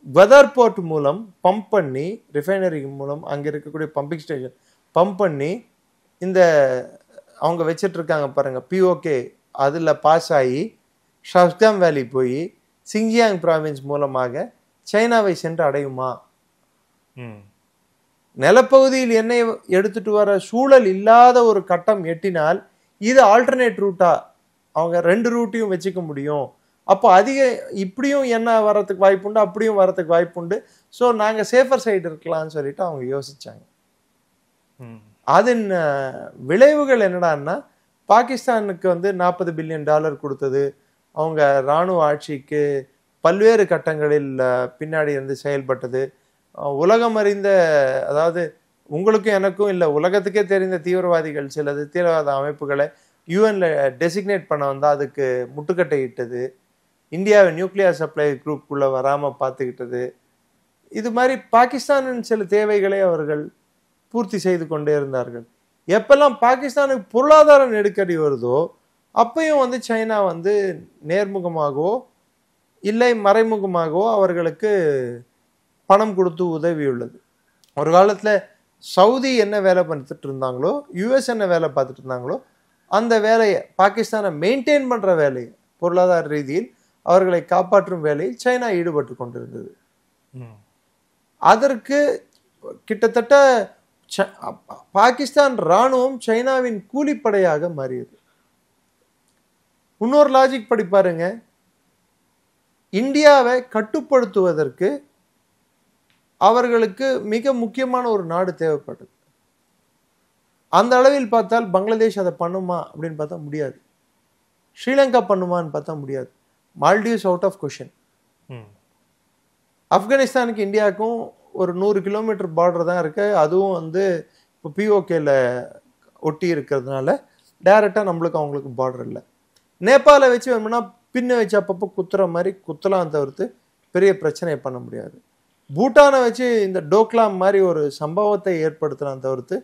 வெதர் போர்ட் மூலம் பம்ப் பண்ணி, ரிஃபைனரி மூலம் அங்கே இருக்கக்கூடிய பம்பிங் ஸ்டேஷன் பம்ப் பண்ணி இந்த அவங்க வச்சிட்டு இருக்காங்க பாருங்க பிஓகே, அதில் பாஸ் ஆகி ஷாஸ்காம் வேலி போய் சிங்ஜியாங் ப்ராவின்ஸ் மூலமாக சைனாவை சென்று அடையுமா? நிலப்பகுதியில் எண்ணெய் எடுத்துட்டு வர சூழல் இல்லாத ஒரு கட்டம் எட்டினால் இது ஆல்டர்னேட் ரூட்டா அவங்க 2 ரூட்டையும் வச்சுக்க முடியும். அப்போ அதிக இப்படியும் எண்ணெய் வரத்துக்கு வாய்ப்புண்டு, அப்படியும் வரத்துக்கு வாய்ப்புண்டு. ஸோ நாங்கள் சேஃபர் சைடு இருக்கலாம்னு சொல்லிட்டு அவங்க யோசிச்சாங்க. அதன் விளைவுகள் என்னடான்னா, பாகிஸ்தானுக்கு வந்து $40 பில்லியன் கொடுத்தது, அவங்க இராணுவ ஆட்சிக்கு பல்வேறு கட்டங்களில் பின்னாடி இருந்து செயல்பட்டது. உலகம் அறிந்த, அதாவது உங்களுக்கும் எனக்கும் இல்லை உலகத்துக்கே தெரிந்த தீவிரவாதிகள் சிலது தீவிரவாத அமைப்புகளை யூஎன்ல டெசிக்னேட் பண்ண வந்தால் அதுக்கு முட்டுக்கட்டை இட்டது, இந்தியாவை நியூக்ளியர் சப்ளை குரூப்புக்குள்ளே வராமல் பார்த்துக்கிட்டது. இது மாதிரி பாகிஸ்தானின் சில தேவைகளை அவர்கள் பூர்த்தி செய்து கொண்டே இருந்தார்கள். எப்பெல்லாம் பாகிஸ்தானுக்கு பொருளாதார நெருக்கடி வருதோ அப்பையும் வந்து சைனா வந்து நேர்முகமாகவோ இல்லை மறைமுகமாகவோ அவர்களுக்கு பணம் கொடுத்து உதவியுள்ளது. ஒரு காலத்தில் சவுதி என்ன வேலை பார்த்துட்டு இருந்தாங்களோ, யூஎஸ் என்ன வேலை பார்த்துட்டு இருந்தாங்களோ, அந்த வேலையை பாகிஸ்தானை மெயின்டைன் பண்ணுற வேலையை, பொருளாதார ரீதியில் அவர்களை காப்பாற்றும் வேலையில் சைனா ஈடுபட்டு கொண்டிருந்தது. அதற்கு கிட்டத்தட்ட பாகிஸ்தான் இராணுவம் சைனாவின் கூலிப்படையாக மாறியது. இன்னொரு லாஜிக் படி பாருங்க, இந்தியாவை கட்டுப்படுத்துவதற்கு அவர்களுக்கு மிக முக்கியமான ஒரு நாடு தேவைப்பட்டது. அந்த அளவில் பார்த்தால் பங்களாதேஷ் அதை பண்ணுமா அப்படின்னு பார்த்தா முடியாது, ஸ்ரீலங்கா பண்ணுமான்னு பார்த்தா முடியாது, மால்டீவ்ஸ் அவுட் ஆஃப் கொஷின். ஆப்கானிஸ்தானுக்கு இந்தியாவுக்கும் ஒரு 100 கிலோமீட்டர் பார்டர் தான் இருக்கு. அதுவும் வந்து இப்போ பிஓகேல ஒட்டி இருக்கிறதுனால டைரெக்டாக நம்மளுக்கு அவங்களுக்கு பார்டர் இல்லை. நேபாளை வச்சு வேணும்னா பின்ன வச்சு அப்பப்போ குத்துற மாதிரி குத்தலாம் தவிர்த்து பெரிய பிரச்சனையை பண்ண முடியாது. பூட்டானை வச்சு இந்த டோக்லாம் மாதிரி ஒரு சம்பவத்தை ஏற்படுத்தலாம் தவிர்த்து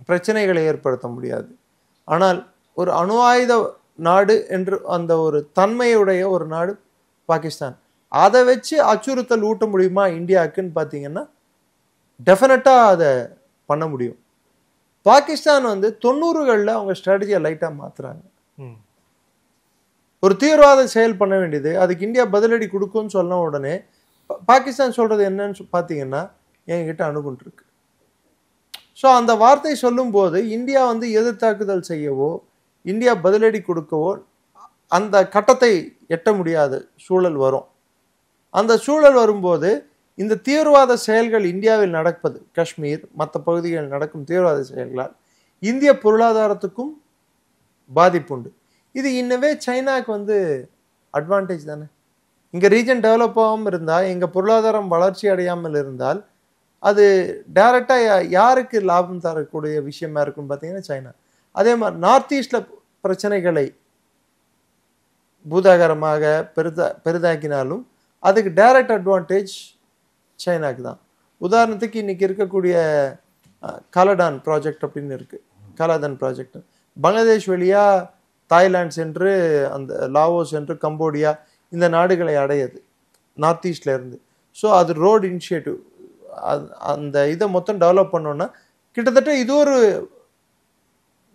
பிரச்சனைகளை ஏற்படுத்த முடியாது. ஆனால் ஒரு அணு ஆயுத நாடு என்று அந்த ஒரு தன்மையுடைய ஒரு நாடு பாகிஸ்தான். அதை வச்சு அச்சுறுத்தல் ஊட்ட முடியுமா இந்தியாவுக்குன்னு பார்த்தீங்கன்னா டெஃபினட்டாக அதை பண்ண முடியும். பாகிஸ்தான் வந்து 90களில் அவங்க ஸ்ட்ராட்டஜியை லைட்டாக மாற்றுறாங்க. ஒரு தீவிரவாத செயல் பண்ண வேண்டியது, அதுக்கு இந்தியா பதிலடி கொடுக்கும்னு சொன்ன உடனே பாகிஸ்தான் சொல்றது என்னன்னு பார்த்தீங்கன்னா என்கிட்ட அணுகுண்டு இருக்கு. ஸோ அந்த வார்த்தை சொல்லும் போது இந்தியா வந்து எதிர் தாக்குதல் செய்யவோ இந்தியா பதிலடி கொடுக்கவோ அந்த கட்டத்தை எட்ட முடியாத சூழல் வரும். அந்த சூழல் வரும்போது இந்த தீவிரவாத செயல்கள் இந்தியாவில் நடப்பது, காஷ்மீர் மற்ற பகுதிகளில் நடக்கும் தீவிரவாத செயல்களால் இந்திய பொருளாதாரத்துக்கும் பாதிப்புண்டு. இது இன்னவே சைனாவுக்கு அட்வான்டேஜ் தானே. இங்கே ரீஜன் டெவலப் ஆகாமல் இருந்தால், எங்கள் பொருளாதாரம் வளர்ச்சி அடையாமல் இருந்தால் அது டைரெக்டாக யாருக்கு லாபம் தரக்கூடிய விஷயமா இருக்குன்னு பார்த்தீங்கன்னா சைனா. அதே மாதிரி நார்த் ஈஸ்டில் பிரச்சனைகளை பூதாகரமாக பெரிதாக்கினாலும் அதுக்கு டைரக்ட் அட்வான்டேஜ் சைனாக்கு தான். உதாரணத்துக்கு இன்றைக்கி இருக்கக்கூடிய காலடான் ப்ராஜெக்ட் அப்படின்னு இருக்குது. காலாதான் ப்ராஜெக்ட் பங்களாதேஷ் வழியாக தாய்லாந்து சென்று அந்த லாவோஸ் சென்று கம்போடியா இந்த நாடுகளை அடையுது நார்த் ஈஸ்டில் இருந்து. ஸோ அது ரோடு இனிஷியேட்டிவ். அந்த இதை மொத்தம் டெவலப் பண்ணோன்னா கிட்டத்தட்ட இது ஒரு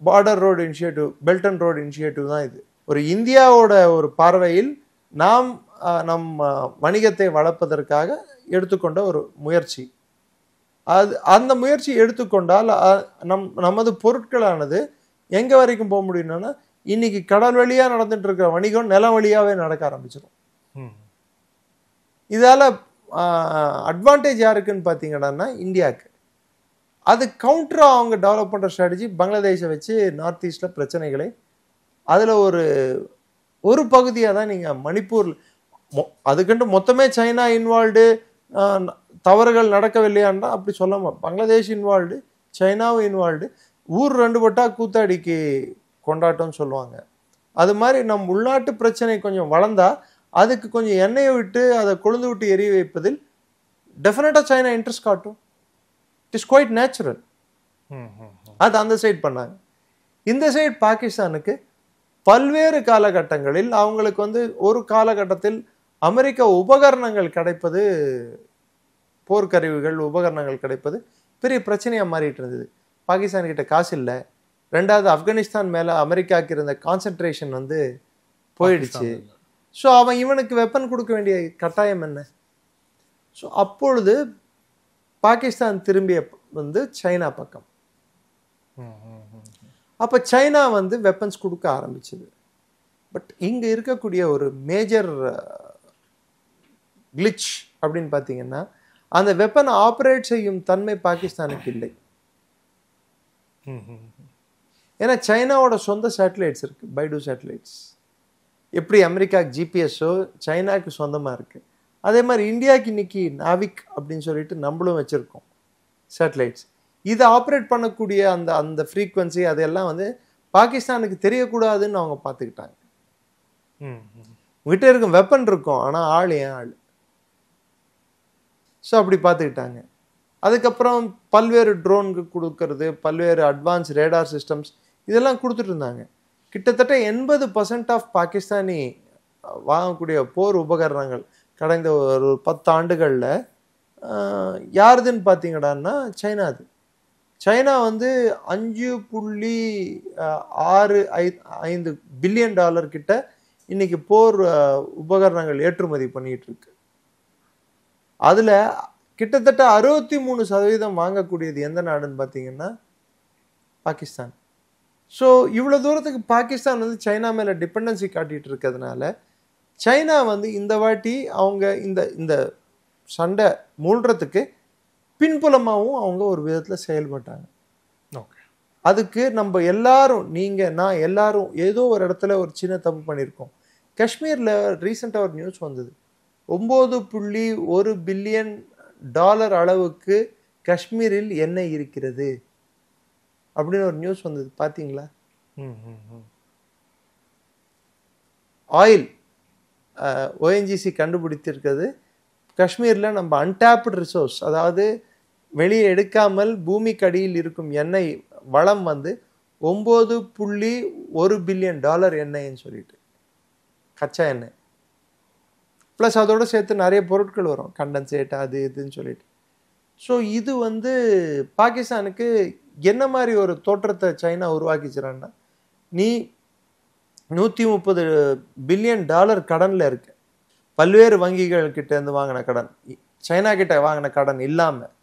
border road initiative, belt and road initiative தான் இது. ஒரு இந்தியாவோட ஒரு பார்வையில் நாம் நம் வணிகத்தை வளர்ப்பதற்காக எடுத்துக்கொண்ட ஒரு முயற்சி. அந்த முயற்சி எடுத்துக்கொண்டால் நமது பொருட்களானது எங்கே வரைக்கும் போக முடியும்னா, இன்னைக்கு கடல் வழியாக நடந்துட்டு இருக்கிற வணிகம் நிலம் வழியாகவே நடக்க ஆரம்பிச்சிடும். இதால் அட்வான்டேஜ் யாருக்குன்னு பார்த்தீங்கன்னா இந்தியாவுக்கு. அது கவுண்டராக அவங்க டெவலப் பண்ணுற ஸ்ட்ராட்டஜி பங்களாதேஷை வச்சு நார்த் ஈஸ்டில் பிரச்சனைகளை அதில் ஒரு பகுதியாக தான் நீங்கள் மணிப்பூர் அதுக்குன்ட்டு மொத்தமே சைனா இன்வால்வ்டு, தவறுகள் நடக்கவில்லையான்னா அப்படி சொல்லாமல் பங்களாதேஷ் இன்வால்வ்டு, சைனாவும் இன்வால்வ்டு. ஊர் ரெண்டு பட்டா கூத்தாடிக்கு கொண்டாட்டம்னு சொல்லுவாங்க. அது மாதிரி நம் உள்நாட்டு பிரச்சனை கொஞ்சம் வளர்ந்தா அதுக்கு கொஞ்சம் எண்ணெயை விட்டு அதை கொழுந்து விட்டு எரிய வைப்பதில் டெஃபினட்டாக சைனா இன்ட்ரெஸ்ட் காட்டும். It is quite natural. அது அந்த சைட் பண்ணாங்க. இந்த சைட் பாகிஸ்தானுக்கு பல்வேறு காலகட்டங்களில் அவங்களுக்கு ஒரு காலகட்டத்தில் அமெரிக்க உபகரணங்கள் கிடைப்பது, போர்க்கருவிகள் உபகரணங்கள் கிடைப்பது பெரிய பிரச்சனையாக மாறிட்டு இருந்தது. பாகிஸ்தான் கிட்ட காசு இல்லை. ரெண்டாவது ஆப்கானிஸ்தான் மேலே அமெரிக்காவுக்கு இருந்த கான்சன்ட்ரேஷன் போயிடுச்சு. ஸோ அவன் இவனுக்கு வெப்பன் கொடுக்க வேண்டிய கட்டாயம் என்ன? ஸோ அப்பொழுது பாகிஸ்தான் திரும்பிய சைனா பக்கம். அப்போ சைனா வெப்பன்ஸ் கொடுக்க ஆரம்பிச்சது. பட் இங்கே இருக்கக்கூடிய ஒரு மேஜர் கிளிச் அப்படின்னு பார்த்தீங்கன்னா, அந்த வெப்பனை ஆப்ரேட் செய்யும் தன்மை பாகிஸ்தானுக்கு இல்லை. ஏன்னா சைனாவோட சொந்த சேட்டலைட்ஸ் இருக்கு, பைடு சேட்டலைட்ஸ். எப்படி அமெரிக்காவுக்கு ஜிபிஎஸ்ஸோ சைனாவுக்கு சொந்தமாக இருக்குது, அதே மாதிரி இந்தியாவுக்கு இன்னைக்கு நாவிக் அப்படின்னு சொல்லிட்டு நம்மளும் வச்சுருக்கோம் சேட்டலைட்ஸ். இதை ஆப்ரேட் பண்ணக்கூடிய அந்த ஃப்ரீக்வன்சி அதெல்லாம் பாகிஸ்தானுக்கு தெரியக்கூடாதுன்னு அவங்க பார்த்துக்கிட்டாங்க. உங்ககிட்ட இருக்கும் வெப்பன் இருக்கும், ஆனால் ஆள் ஏன் ஆள். ஸோ அப்படி பார்த்துக்கிட்டாங்க. அதுக்கப்புறம் பல்வேறு ட்ரோனுக்கு கொடுக்கறது, பல்வேறு அட்வான்ஸ் ரேடார் சிஸ்டம்ஸ் இதெல்லாம் கொடுத்துட்டு இருந்தாங்க. கிட்டத்தட்ட 80% ஆஃப் பாகிஸ்தானி வாங்கக்கூடிய போர் உபகரணங்கள் கடந்த ஒரு 10 ஆண்டுகளில் யாருதுன்னு பார்த்தீங்கன்னா சைனாது. சைனா $5.65 பில்லியன் கிட்ட இன்னைக்கு போர் உபகரணங்கள் ஏற்றுமதி பண்ணிட்டு இருக்கு. அதில் கிட்டத்தட்ட 63% வாங்கக்கூடியது எந்த நாடுன்னு பார்த்தீங்கன்னா பாகிஸ்தான். ஸோ இவ்வளோ தூரத்துக்கு பாகிஸ்தான் சைனா மேலே டிபெண்டன்சி காட்டிகிட்டு இருக்கிறதுனால சைனா இந்த வாட்டி அவங்க இந்த சண்டை மூழ்றதுக்கு பின்புலமாகவும் அவங்க ஒரு விதத்தில் செயல்பட்டாங்க. அதுக்கு நம்ம எல்லாரும், நீங்கள் நான் எல்லாரும் ஏதோ ஒரு இடத்துல ஒரு சின்ன தப்பு பண்ணியிருக்கோம். காஷ்மீரில் ரீசெண்டாக ஒரு நியூஸ் வந்தது. $9.1 பில்லியன் அளவுக்கு காஷ்மீரில் எண்ணெய் இருக்கிறது அப்படின்னு ஒரு நியூஸ் வந்தது, பார்த்தீங்களா? Oil ONGC கண்டுபிடித்திருக்கிறது. காஷ்மீரில் நம்ம அன்டாப்டு ரிசோர்ஸ், அதாவது வெளியே எடுக்காமல் பூமிக்கு அடியில் இருக்கும் எண்ணெய் வளம் $9.1 பில்லியன் எண்ணெய்ன்னு சொல்லிட்டு, கச்சா எண்ணெய் ப்ளஸ் அதோடு சேர்த்து நிறைய பொருட்கள் வரும், கண்டன்சேட் அது இதுன்னு சொல்லிட்டு. ஸோ இது பாகிஸ்தானுக்கு என்ன மாதிரி ஒரு தோற்றத்தை சைனா உருவாக்கிச்சுறான்னா, நீ $130 பில்லியன் கடனில் இருக்கு. பல்வேறு வங்கிகள் கிட்ட இருந்து வாங்கின கடன், சைனா கிட்ட வாங்கின கடன் இல்லாமல்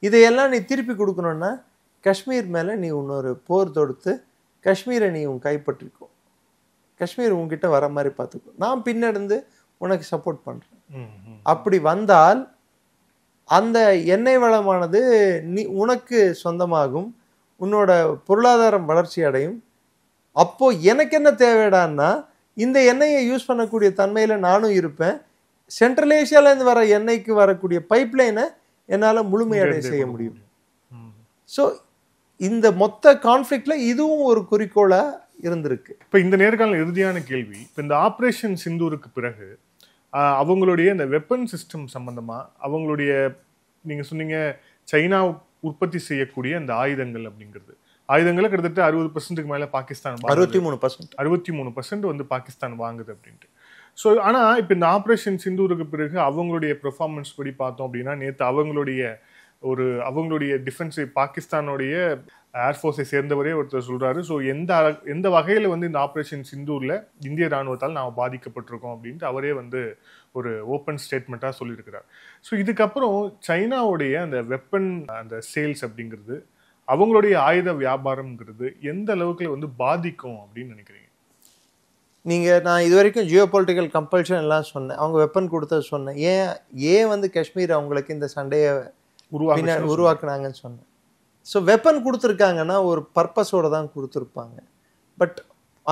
இதையெல்லாம் நீ திருப்பி கொடுக்கணுன்னா காஷ்மீர் மேலே நீ இன்னொரு போர் தொடுத்து காஷ்மீரை நீ உன் கைப்பற்றிக்கோ, காஷ்மீர் உங்ககிட்ட வர மாதிரி பார்த்துக்கோ, நான் பின்னடைந்து உனக்கு சப்போர்ட் பண்ணுறேன். அப்படி வந்தால் அந்த எண்ணெய் வளமானது நீ உனக்கு சொந்தமாகும், உன்னோட பொருளாதாரம் வளர்ச்சி அடையும். அப்போ எனக்கு என்ன தேவைடான்னா இந்த எண்ணெயை யூஸ் பண்ணக்கூடிய தன்மையில் நானும் இருப்பேன். சென்ட்ரல் ஏஷியாவிலேருந்து வர எண்ணெய்க்கு வரக்கூடிய பைப்லைனை என்னால் முழுமையடை செய்ய முடியும். ஸோ இந்த மொத்த கான்ஃப்ளிக்ட்ல இதுவும் ஒரு குறிக்கோளா இருந்திருக்கு. இப்போ இந்த நேர்காணல் இறுதியான கேள்வி, இப்போ இந்த ஆப்ரேஷன் சிந்தூருக்கு பிறகு அவங்களுடைய இந்த வெப்பன் சிஸ்டம் சம்பந்தமா அவங்களுடைய நீங்க சொன்னீங்க சைனா உற்பத்தி செய்யக்கூடிய அந்த ஆயுதங்கள் அப்படிங்கிறது, ஆயுதங்களை கிட்டத்தட்ட 60% மேல பாகிஸ்தான் 63% வந்து பாகிஸ்தான் வாங்குது அப்படின்ட்டு. ஸோ ஆனா இப்போ இந்த ஆப்ரேஷன் சிந்தூருக்கு பிறகு அவங்களுடைய பெர்ஃபார்மன்ஸ் படி பார்த்தோம் அப்படின்னா நேற்று அவங்களுடைய டிஃபென்ஸ் பாகிஸ்தானுடைய ஏர்ஃபோர்ஸை சேர்ந்தவரே ஒருத்தர் சொல்றாரு, ஸோ எந்த வகையில வந்து இந்த ஆப்ரேஷன் சிந்தூர்ல இந்திய ராணுவத்தால் நாம் பாதிக்கப்பட்டிருக்கோம் அப்படின்ட்டு அவரே வந்து ஒரு ஓப்பன் ஸ்டேட்மெண்ட்டாக சொல்லியிருக்கிறார். ஸோ இதுக்கப்புறம் சைனாவுடைய அந்த வெப்பன் அந்த சேல்ஸ் அப்படிங்கிறது அவங்களுடைய ஆயுத வியாபாரம்ங்கிறது எந்த அளவுக்கு வந்து பாதிக்கும் அப்படின்னு நினைக்கிறீங்க? நான் இது வரைக்கும் ஜியோ பொலிட்டிக்கல் கம்பல்ஷன் எல்லாம் சொன்னேன், அவங்க வெப்பன் கொடுத்தது சொன்னேன். ஏன் வந்து காஷ்மீர் அவங்களுக்கு இந்த சண்டையை உருவாக்குனாங்கன்னு சொன்னேன். ஸோ வெப்பன் கொடுத்துருக்காங்கன்னா ஒரு பர்பஸோட தான் கொடுத்துருப்பாங்க. பட்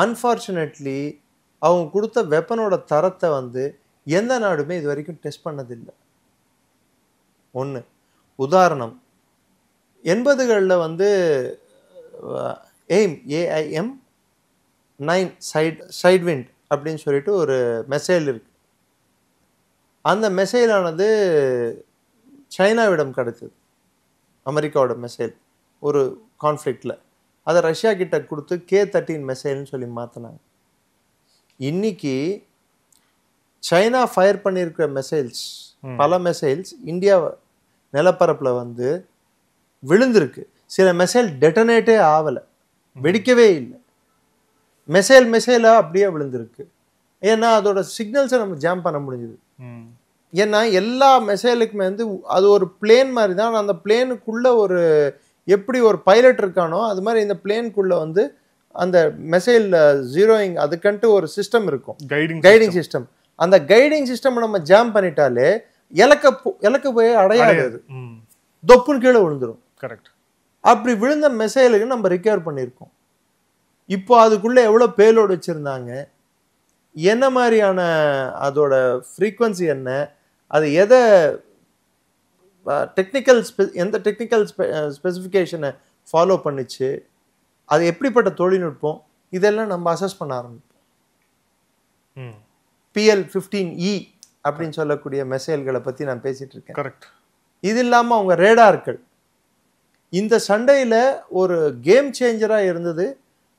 அன்ஃபார்ச்சுனேட்லி அவங்க கொடுத்த வெப்பனோட தரத்தை வந்து எந்த நாடுமே இது வரைக்கும் டெஸ்ட் பண்ணதில்லை. ஒன்று உதாரணம், 80களில் வந்து AIM 9 சைட்விண்ட் அப்படின்னு சொல்லிட்டு ஒரு மெசைல் இருக்கு. அந்த மெசைலானது சைனாவிடம் கிடைத்தது, அமெரிக்காவோட மெசைல் ஒரு கான்ஃப்ளிக்டில். அதை ரஷ்யா கிட்ட கொடுத்து K-13 மெசைல்னு சொல்லி மாற்றினாங்க. இன்னைக்கு சைனா ஃபயர் பண்ணியிருக்கிற மெசைல்ஸ், பல மெசைல்ஸ் இந்தியா நிலப்பரப்பில் வந்து விழுந்திருக்கு. சில மெசைல் டெட்டனேட்டே ஆகலை, வெடிக்கவே இல்லை, மெசைலாக அப்படியே விழுந்திருக்கு. ஏன்னா அதோட சிக்னல்ஸை நம்ம ஜாம் பண்ண முடிஞ்சுது. ஏன்னா எல்லா மெசைலுக்குமே வந்து அது ஒரு பிளேன் மாதிரி தான். அந்த பிளேனுக்குள்ள ஒரு எப்படி ஒரு பைலட் இருக்கானோ அது மாதிரி இந்த பிளேனுக்குள்ள வந்து அந்த மெசைல் ஜீரோயிங் அதுக்கன்ட்டு ஒரு சிஸ்டம் இருக்கும், கைடிங் சிஸ்டம். அந்த கைடிங் சிஸ்டம் நம்ம ஜாம் பண்ணிட்டாலே இலக்க போய் அடையாது, தொப்புன்னு கீழே விழுந்துடும். கரெக்ட். அப்படி விழுந்த மெசைலுக்கு நம்ம ரிகவர் பண்ணியிருக்கோம். இப்போ அதுக்குள்ள எவ்வளோ பேலோடு வச்சிருந்தாங்க, என்ன மாதிரியான அதோட ஃப்ரீக்வன்சி என்ன, அது எந்த டெக்னிக்கல் ஸ்பெசிஃபிகேஷனை ஃபாலோ பண்ணிச்சு, அது எப்படிப்பட்ட தொழில்நுட்பம், இதெல்லாம் நம்ம அசஸ் பண்ண ஆரம்பிப்போம். PL-15E அப்படின்னு சொல்லக்கூடிய மெசைல்களை பற்றி நான் பேசிட்டு இருக்கேன். கரெக்ட். இது இல்லாமல் அவங்க ரேடார்கள். இந்த சண்டையில் ஒரு கேம் சேஞ்சராக இருந்தது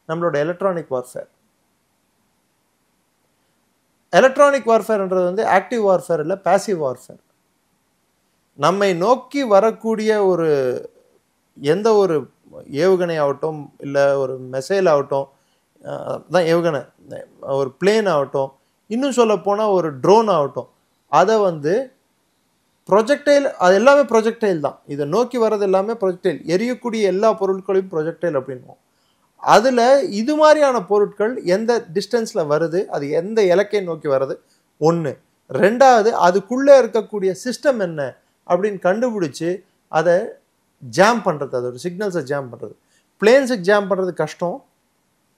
நம்மளோட எலக்ட்ரானிக் வார்ஃபேர். எலக்ட்ரானிக் வார்ஃபேர்ன்றது வந்து ஆக்டிவ் வார்ஃபேர் இல்லை, பேசிவ் வார்ஃபேர். நம்மை நோக்கி வரக்கூடிய எந்த ஒரு ஏவுகணை ஆகட்டும், இல்லை ஒரு மெசைல் ஆகட்டும், தான் ஏவுகணை, ஒரு பிளேன் ஆகட்டும், இன்னும் சொல்ல போனால் ஒரு ட்ரோன் ஆகட்டும், அதை வந்து ப்ரொஜெக்டைல், அது எல்லாமே ப்ரொஜெக்டைல் தான். இதை நோக்கி வர்றது எல்லாமே ப்ரொஜெக்டைல், எரியக்கூடிய எல்லா பொருட்களையும் ப்ரொஜெக்டைல் அப்படின்வோம். அதில் இது மாதிரியான பொருட்கள் எந்த டிஸ்டன்ஸில் வருது, அது எந்த இலக்கை நோக்கி வருது, ஒன்று. ரெண்டாவது, அதுக்குள்ளே இருக்கக்கூடிய சிஸ்டம் என்ன அப்படின்னு கண்டுபிடிச்சி அதை ஜாம் பண்ணுறது, அதோட சிக்னல்ஸை ஜாம் பண்ணுறது. பிளேன்ஸுக்கு ஜாம் பண்ணுறது கஷ்டம்.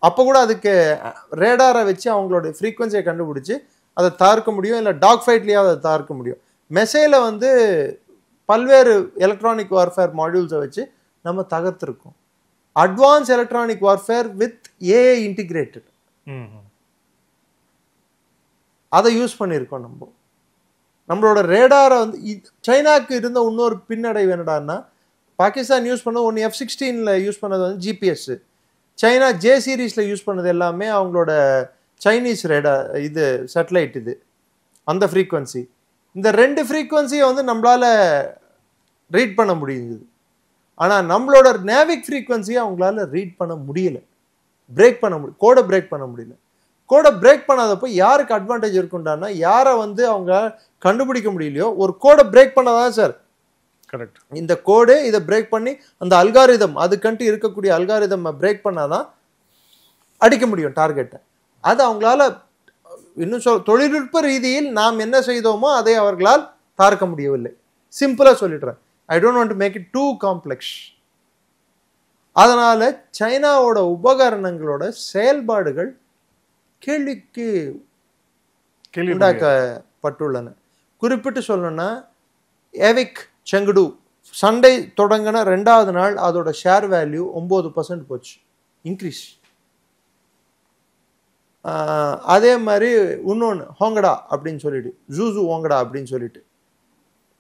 அப்போ கூட அதுக்கு ரேடாரை வச்சு அவங்களோட ஃப்ரீக்வன்சியை கண்டுபிடிச்சி அதை தார்க்க முடியும், இல்லை டாக் ஃபைட்லேயே அதை தார்க்க முடியும். மெசைலை வந்து பல்வேறு எலக்ட்ரானிக் வார்ஃபேர் மாடியூல்ஸை வச்சு நம்ம தகர்த்துருக்கோம். Advance electronic warfare with AI integrated, அதை யூஸ் பண்ணியிருக்கோம். நம்மளோட ரேடாரை வந்து சைனாக்கு இருந்த இன்னொரு பின்னடைவு என்னடான்னா, பாகிஸ்தான் யூஸ் பண்ணது ஒன்று F-16 யூஸ் பண்ணது வந்து GPS, சைனா J சீரீஸில் யூஸ் பண்ணது எல்லாமே அவங்களோட சைனீஸ் ரேடார், இது சேட்டலைட், இது அந்த ஃப்ரீக்வன்சி. இந்த ரெண்டு ஃப்ரீக்வன்சியை வந்து நம்மளால ரீட் பண்ண முடியுது. ஆனால் நம்மளோட நேவிக் ஃப்ரீக்வன்சியை அவங்களால ரீட் பண்ண முடியல, பிரேக் பண்ண முடியல, கோடை பிரேக் பண்ண முடியல. கோடை பிரேக் பண்ணாதப்போ யாருக்கு அட்வான்டேஜ் இருக்குண்டான்னா, யாரை வந்து அவங்க கண்டுபிடிக்க முடியலையோ ஒரு கோடை பிரேக் பண்ணாதான் சார். கரெக்ட். இந்த கோடு இதை பிரேக் பண்ணி அந்த அல்காரிதம், அதுக்கன்ட்டு இருக்கக்கூடிய அல்காரிதம் பிரேக் பண்ணாதான் அடிக்க முடியும் டார்கெட்டை. அது அவங்களால இன்னும் தொழில்நுட்ப ரீதியில் நாம் என்ன செய்தோமோ அதை அவர்களால் பார்க்க முடியவில்லை. சிம்பிளா சொல்லிடுறேன். I don't want to make it too complex. அதனால சைனாவோட உபகரணங்களோட செயல்பாடுகள் கேள்விக்கு உண்டாக்கப்பட்டுள்ளன. குறிப்பிட்டு சொல்லணும்னா ஏவிக் செங்குடு சண்டை தொடங்கின 2வது நாள் அதோட ஷேர் வேல்யூ 9% போச்சு, இன்க்ரீஸ். அதே மாதிரி இன்னொன்று ஹோங்கடா அப்படின்னு சொல்லிட்டு ஜூசு ஹோங்கடா அப்படின்னு சொல்லிட்டு,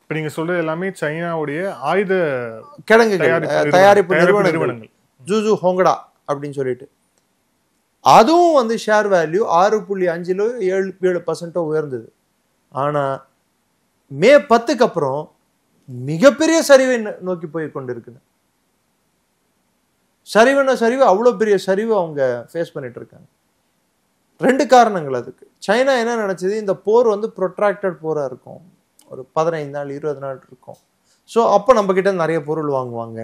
இப்போ நீங்கள் சொல்றது எல்லாமே சைனாவுடைய ஆயுத கிடங்குகள் தயாரிப்பு நிறுவனங்கள் ஜூசு ஹோங்கடா அப்படின்னு சொல்லிட்டு, அதுவும் வந்து ஷேர் வேல்யூ 6.5 7% உயர்ந்தது. ஆனால் மே 10க்கு அப்புறம் மிகப்பெரிய சரிவை நோக்கி போய் கொண்டிருக்கு. சரிவு அவ்வளோ பெரிய சரிவு அவங்க ஃபேஸ் பண்ணிட்டு இருக்காங்க. 2 காரணங்கள் அதுக்கு. சைனா என்ன நினைச்சது, இந்த போர் வந்து ப்ரொட்ராக்டட் போரா இருக்கும், ஒரு 15 நாள் 20 நாள் இருக்கும். ஸோ அப்போ நம்ம கிட்ட நிறைய பொருள் வாங்குவாங்க.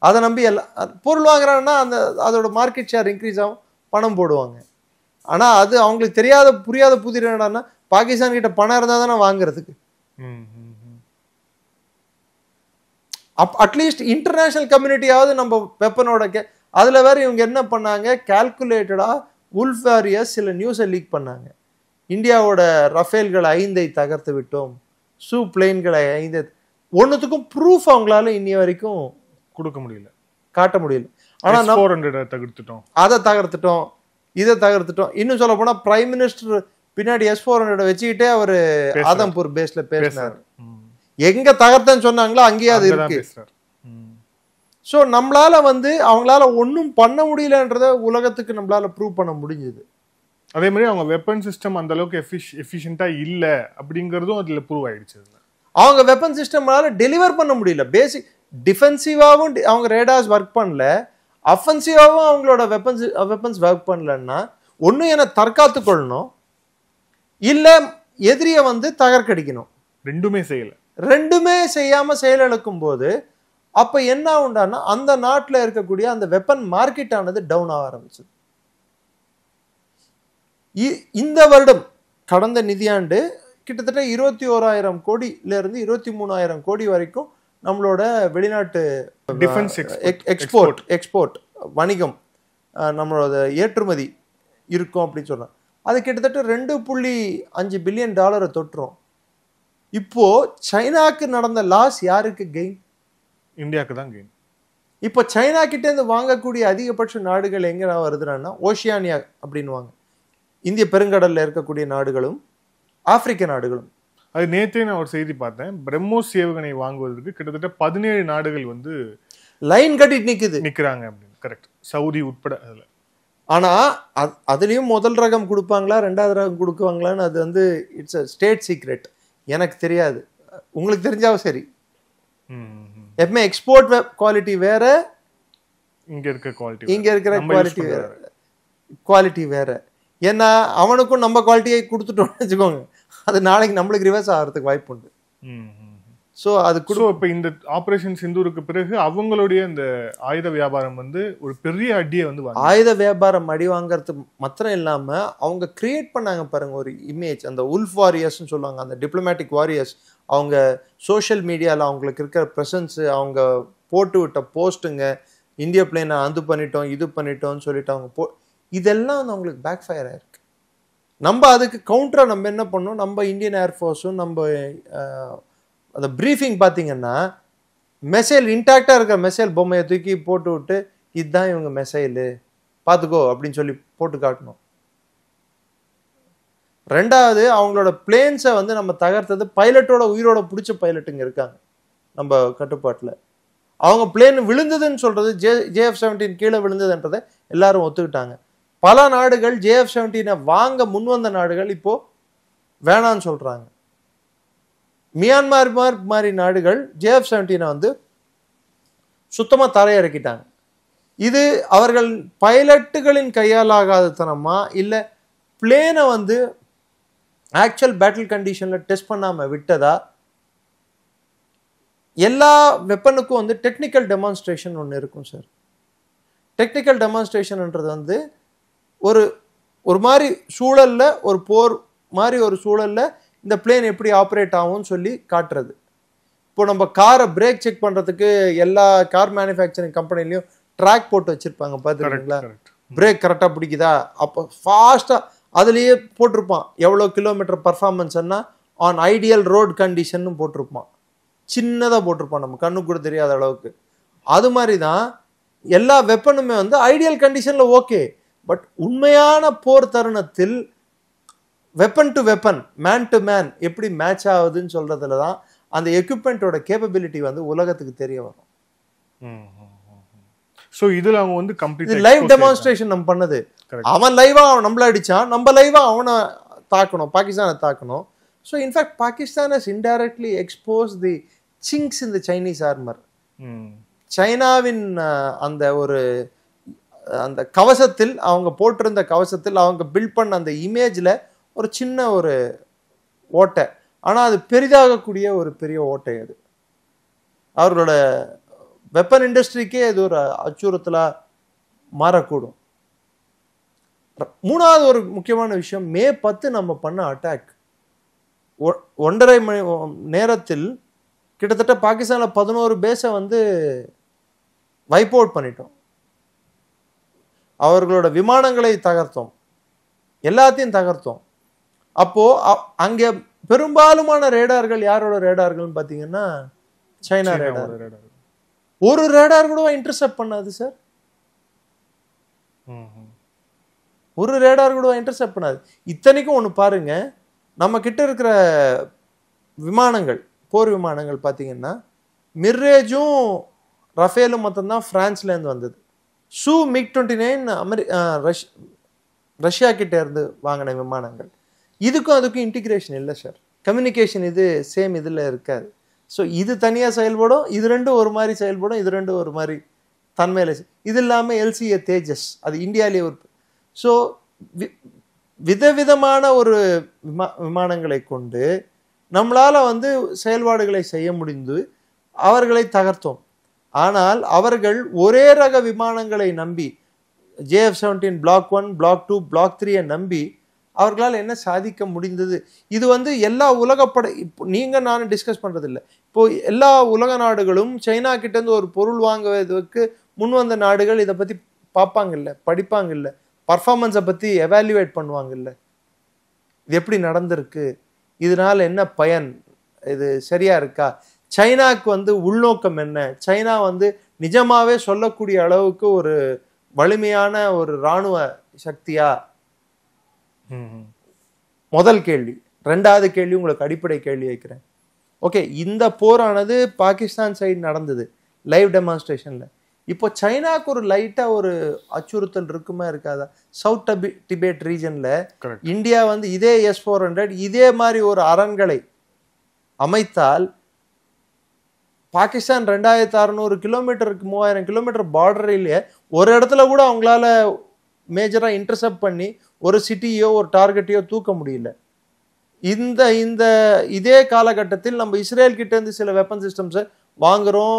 அதை நம்பி பொருள் வாங்குறாங்கன்னா அதோட மார்க்கெட் ஷேர் இன்க்ரீஸ் ஆகும், பணம் போடுவாங்க. ஆனால் அது அவங்களுக்கு புரியாத புதிர் என்னடான்னா, பாகிஸ்தான் கிட்ட பணம் இருந்தால் தானே வாங்குறதுக்கு. அட்லீஸ்ட் இன்டர்நேஷனல் கம்யூனிட்டியாவது நம்ம வெப்பனோட அதுல வேற இவங்க என்ன பண்ணாங்க, கால்குலேட்டடா உல்ஃப் வாரியர்ஸ் சில நியூஸை லீக் பண்ணாங்க. இந்தியாவோட ரஃபேல்களை 5 தகர்த்து விட்டோம், சூ பிளேன்களை 5, ஒன்னுத்துக்கும் ப்ரூஃப் அவங்களால இன்னி வரைக்கும் கொடுக்க முடியல, காட்ட முடியல. ஆனா தகர்த்துட்டோம், அதை தகர்த்துட்டோம், இதை தகர்த்துட்டோம். இன்னும் சொல்ல போனா பிரைம் மினிஸ்டர் பின்னாடி S-400 வச்சுக்கிட்டே அவரு ஆதம்பூர் பேஸ்ல பேசினார். எங்க தகர்த்தன்னு சொன்னாங்களோ அங்கேயே அது இருக்கு. ஸோ நம்மளால வந்து அவங்களால ஒன்றும் பண்ண முடியலன்றத உலகத்துக்கு நம்மளால ப்ரூவ் பண்ண முடிஞ்சது. அதே மாதிரி அவங்க வெப்பன் சிஸ்டம் அந்த அளவுக்கு எஃபிஷியண்டா இல்ல அப்படிங்கறதும் அதுல ப்ரூவ் ஆயிடுச்சு. அவங்க வெப்பன் சிஸ்டம்னால டெலிவர் பண்ண முடியல. பேசிக் டிஃபென்சிவாவும் அவங்க ரேடார்ஸ் ஒர்க் பண்ணல, அஃபென்சிவாவும் அவங்களோட வெப்பன்ஸ் ஒர்க் பண்ணலன்னா ஒன்னும் என்ன தற்காத்து கொள்ளணும், இல்ல எதிரிய வந்து தகர்க்கடிக்கணும். ரெண்டுமே செய்யாம செயலிழக்கும் போது அப்ப என்ன உண்டானா அந்த நாட்டில் இருக்கக்கூடிய அந்த வெப்பன் மார்க்கெட் ஆனது டவுன் ஆக ஆரம்பிச்சது. இந்த வருடம் கடந்த நிதியாண்டு கிட்டத்தட்ட 21,000 கோடியில இருந்து 23,000 கோடி வரைக்கும் நம்மளோட வெளிநாட்டு எக்ஸ்போர்ட் வணிகம், நம்மளோட ஏற்றுமதி இருக்கும் அப்படின்னு சொல்றாங்க. அது கிட்டத்தட்ட $2.5 பில்லியன் தொட்டுரும். இப்போ சைனாக்கு நடந்த லாஸ் யாருக்கு கெயின்? இந்தியாவுக்கு தான் கெயின். இப்போ சைனா கிட்ட இருந்து வாங்கக்கூடிய அதிகபட்ச நாடுகள் எங்க வருதுன்னா ஓஷியானியா அப்படின்வாங்க, இந்திய பெருங்கடல்ல இருக்கக்கூடிய நாடுகளும் ஆப்பிரிக்க நாடுகளும். அது நேற்றே நான் ஒரு செய்தி பார்த்தேன், பிரம்மோஸ் ஏவுகணை வாங்குவதற்கு கிட்டத்தட்ட 17 நாடுகள் வந்து லைன் கட்டி நிக்கிறாங்க அப்படின்னு. கரெக்ட், சவுதி உட்பட. அதுல ஆனா அதுலயும் முதல் ரகம் கொடுப்பாங்களா 2வது ரகம் கொடுக்குவாங்களான்னு அது வந்து இட்ஸ் அ ஸ்டேட் சீக்ரெட், எனக்கு தெரியாது. உங்களுக்கு தெரிஞ்சாவும் சரி. எப்பவுமே எக்ஸ்போர்ட் குவாலிட்டி வேற, இங்க இருக்கிற குவாலிட்டி வேற. ஏன்னா அவனுக்கும் நம்ம குவாலிட்டியை கொடுத்துட்டோம்னு வச்சுக்கோங்க, அது நாளைக்கு நம்மளுக்கு ரிவர்ஸ் ஆகிறதுக்கு வாய்ப்பு உண்டு. ஸோ அது இப்போ இந்த ஆபரேஷன் சிந்தூருக்கு பிறகு அவங்களுடைய இந்த ஆயுத வியாபாரம் வந்து ஒரு பெரிய அடியை வந்து ஆயுத வியாபாரம் அடி வாங்கறது மாத்திரம் இல்லாம அவங்க கிரியேட் பண்ணாங்க பாருங்க ஒரு இமேஜ். அந்த உல்ஃப் வாரியர்ஸ்ன்னு சொல்லுவாங்க, அந்த டிப்ளமேட்டிக் வாரியர்ஸ். அவங்க சோஷியல் மீடியாவில் அவங்களுக்கு இருக்கிற ப்ரெசன்ஸ், அவங்க போட்டு விட்ட போஸ்ட்டுங்க, இந்திய பிளேனை அது பண்ணிட்டோம் இது பண்ணிட்டோம்னு சொல்லிட்டு அவங்க இதெல்லாம் வந்து அவங்களுக்கு பேக் ஃபயர் ஆயிருக்கு. நம்ம அதுக்கு கவுண்டரா நம்ம என்ன பண்ணோம், நம்ம இந்தியன் ஏர்ஃபோர்ஸும் நம்ம அந்த ப்ரீஃபிங் பார்த்தீங்கன்னா மெசைல் இன்டாக்டாக இருக்கிற மெசைல் பொம்மையை தூக்கி போட்டு விட்டு இதுதான் இவங்க மெசைலு பார்த்துக்கோ அப்படின்னு சொல்லி போட்டு காட்டணும். 2வது அவங்களோட பிளேன்ஸை வந்து நம்ம தகர்த்தது பைலட்டோட உயிரோட பிடிச்ச பைலட்டுங்க இருக்காங்க நம்ம கட்டுப்பாட்டில். அவங்க பிளேன் விழுந்ததுன்னு சொல்றது JF-17 கீழே விழுந்ததுன்றதை எல்லாரும் ஒத்துக்கிட்டாங்க. பல நாடுகள் JF-17 வாங்க முன்வந்த நாடுகள் இப்போ வேணான்னு சொல்றாங்க. மியான்மர் மாதிரி நாடுகள் JF-17 வந்து சுத்தமா தரையிறக்கிட்டாங்க. இது அவர்கள் பைலட்டுகளின் கையாலாகாதத்தனமா இல்ல பிளேனை வந்து ஆக்சுவல் பேட்டில் கண்டிஷன்ல டெஸ்ட் பண்ணாம விட்டதா? எல்லா வெப்பனுக்கும் வந்து டெக்னிக்கல் டெமான்ஸ்ட்ரேஷன் ஒன்று இருக்கும் சார். டெக்னிக்கல் டெமான்ஸ்ட்ரேஷன்ன்றது வந்து ஒரு ஒரு மாதிரி சூழல்ல ஒரு போர் மாதிரி ஒரு சூழல்ல இந்த பிளேன் எப்படி ஆப்ரேட் ஆகும்னு சொல்லி காட்டுறது. இப்போ நம்ம காரை பிரேக் செக் பண்றதுக்கு எல்லா கார் மேனுஃபேக்சரிங் கம்பெனிலையும் ட்ராக் போட்டு வச்சிருப்பாங்க பார்த்துருக்கீங்களா? பிரேக் கரெக்டாக பிடிக்குதா, அப்போ ஃபாஸ்ட்டாக அதுலேயே போட்டிருப்பான் எவ்வளோ கிலோமீட்டர் பர்ஃபார்மன்ஸ்ன்னா ஆன் ஐடியல் ரோட் கண்டிஷன் போட்டிருப்பான், சின்னதாக போட்டிருப்பான், நம்ம கண்ணு கூட தெரியாத அளவுக்கு. அது மாதிரி தான் எல்லா வெப்பனுமே வந்து ஐடியல் கண்டிஷனில் ஓகே, பட் உண்மையான போர் தருணத்தில் weapon to weapon, man to man எப்படி மேட்ச் ஆகுதுன்னு சொல்றதுல தான் அந்த எக்யூப்மெண்ட்டோட கேப்பபிலிட்டி வந்து உலகத்துக்கு தெரிய வரும். சோ இதுல அவங்க வந்து கம்ப்ளீட் லைவ் டெமான்ஸ்ட்ரேஷன் நம்ம பண்ணது. அவன் லைவா நம்மள அடிச்சான், நம்ம லைவா அவனை தாக்கணும், பாகிஸ்தானை தாக்கணும். So in fact Pakistan has indirectly expose the things in the Chinese armour. சைனாவின் அந்த ஒரு அந்த கவசத்தில், அவங்க போட்டிருந்த கவசத்தில் அவங்க பில்ட் பண்ண அந்த இமேஜில் ஒரு சின்ன ஒரு ஓட்டை, ஆனால் அது பெரிதாகக்கூடிய ஒரு பெரிய ஓட்டை. அது அவர்களோட வெப்பன் இண்டஸ்ட்ரிக்கே இது ஒரு அச்சுறுத்தலாக மாறக்கூடும். மூணாவது ஒரு முக்கியமான விஷயம், மே 10 நம்ம பண்ண அட்டாக் 1.5 மணி நேரத்தில் கிட்டத்தட்ட பாகிஸ்தானில் 11 பேஸை வந்து வைப் அவுட் பண்ணிட்டோம். அவர்களோட விமானங்களை தகர்த்தோம், எல்லாத்தையும் தகர்த்தோம். அப்போ அங்கே பெரும்பாலுமான ரேடார்கள் யாரோட ரேடார்கள்னு பார்த்தீங்கன்னா சைனா ரேடார். ஒரு ரேடார் கூட இன்டர்செப்ட் பண்ணாது சார், ஒரு ரேடார் கூட இன்டர்செப்ட் பண்ணாது. இத்தனைக்கும் ஒன்று பாருங்க, நம்ம கிட்ட இருக்கிற விமானங்கள், போர் விமானங்கள் பார்த்தீங்கன்னா மிர்ரேஜும் ரஃபேலும் மொத்தம்தான் பிரான்ஸ்லேருந்து வந்தது. சூ MiG-29 ரஷ்யா கிட்ட இருந்து வாங்கின விமானங்கள். இதுக்கும் அதுக்கும் இன்டிகிரேஷன் இல்லை சார், கம்யூனிகேஷன் இது சேம் இதில் இருக்காது. ஸோ இது தனியாக செயல்படும், இது ரெண்டும் ஒரு மாதிரி செயல்படும், இது ரெண்டும் ஒரு மாதிரி தன்மையில். இது இல்லாமல் LCA தேஜஸ் அது இந்தியாவிலேயே ஒரு. ஸோ விதவிதமான ஒரு விமானங்களை கொண்டு நம்மளால் வந்து செயல்பாடுகளை செய்ய முடிந்து அவர்களை தகர்த்தோம். ஆனால் அவர்கள் ஒரே ரக விமானங்களை நம்பி, JF-17 Block 1, Block 2, Block 3 நம்பி அவர்களால் என்ன சாதிக்க முடிந்தது? இது வந்து எல்லா உலகப்படை, இப்போ நீங்கள் நானும் டிஸ்கஸ் பண்ணுறதில்லை, இப்போது எல்லா உலக நாடுகளும் சைனா கிட்டேருந்து ஒரு பொருள் வாங்குவதற்கு முன் வந்த நாடுகள் இதை பற்றி பார்ப்பாங்கல்ல, படிப்பாங்கல்ல, பர்ஃபார்மன்ஸை பற்றி எவாலுவேட் பண்ணுவாங்கல்ல. இது எப்படி நடந்திருக்கு, இதனால் என்ன பயன், இது சரியா இருக்கா, சைனாக்கு வந்து உள்நோக்கம் என்ன, சைனா வந்து நிஜமாவே சொல்லக்கூடிய அளவுக்கு ஒரு வலிமையான ஒரு இராணுவ சக்தியா? முதல் கேள்வி. ரெண்டாவது கேள்வி உங்களுக்கு அடிப்படை கேள்வி வைக்கிறேன். ஓகே, இந்த போரானது பாகிஸ்தான் சைடு நடந்தது லைவ் டெமான்ஸ்ட்ரேஷன்ல. இப்போ சைனாக்கு ஒரு லைட்டா ஒரு அச்சுறுத்தல் இருக்குமா இருக்காதா? சவுத் டிபேட் ரீஜன்ல இந்தியா வந்து இதே S-400 இதே மாதிரி ஒரு அரண்களை அமைத்தால் பாகிஸ்தான் 2600 கிலோமீட்டருக்கு 3000 கிலோமீட்டர் பார்டரிலே ஒரு இடத்துல கூட அவங்களால மேஜரா இன்டர்செப்ட் பண்ணி ஒரு சிட்டியோ ஒரு டார்கெட்டையோ தூக்க முடியல. இந்த இதே காலகட்டத்தில் நம்ம இஸ்ரேல் கிட்ட இருந்து சில வெப்பன் சிஸ்டம்ஸை வாங்குறோம்,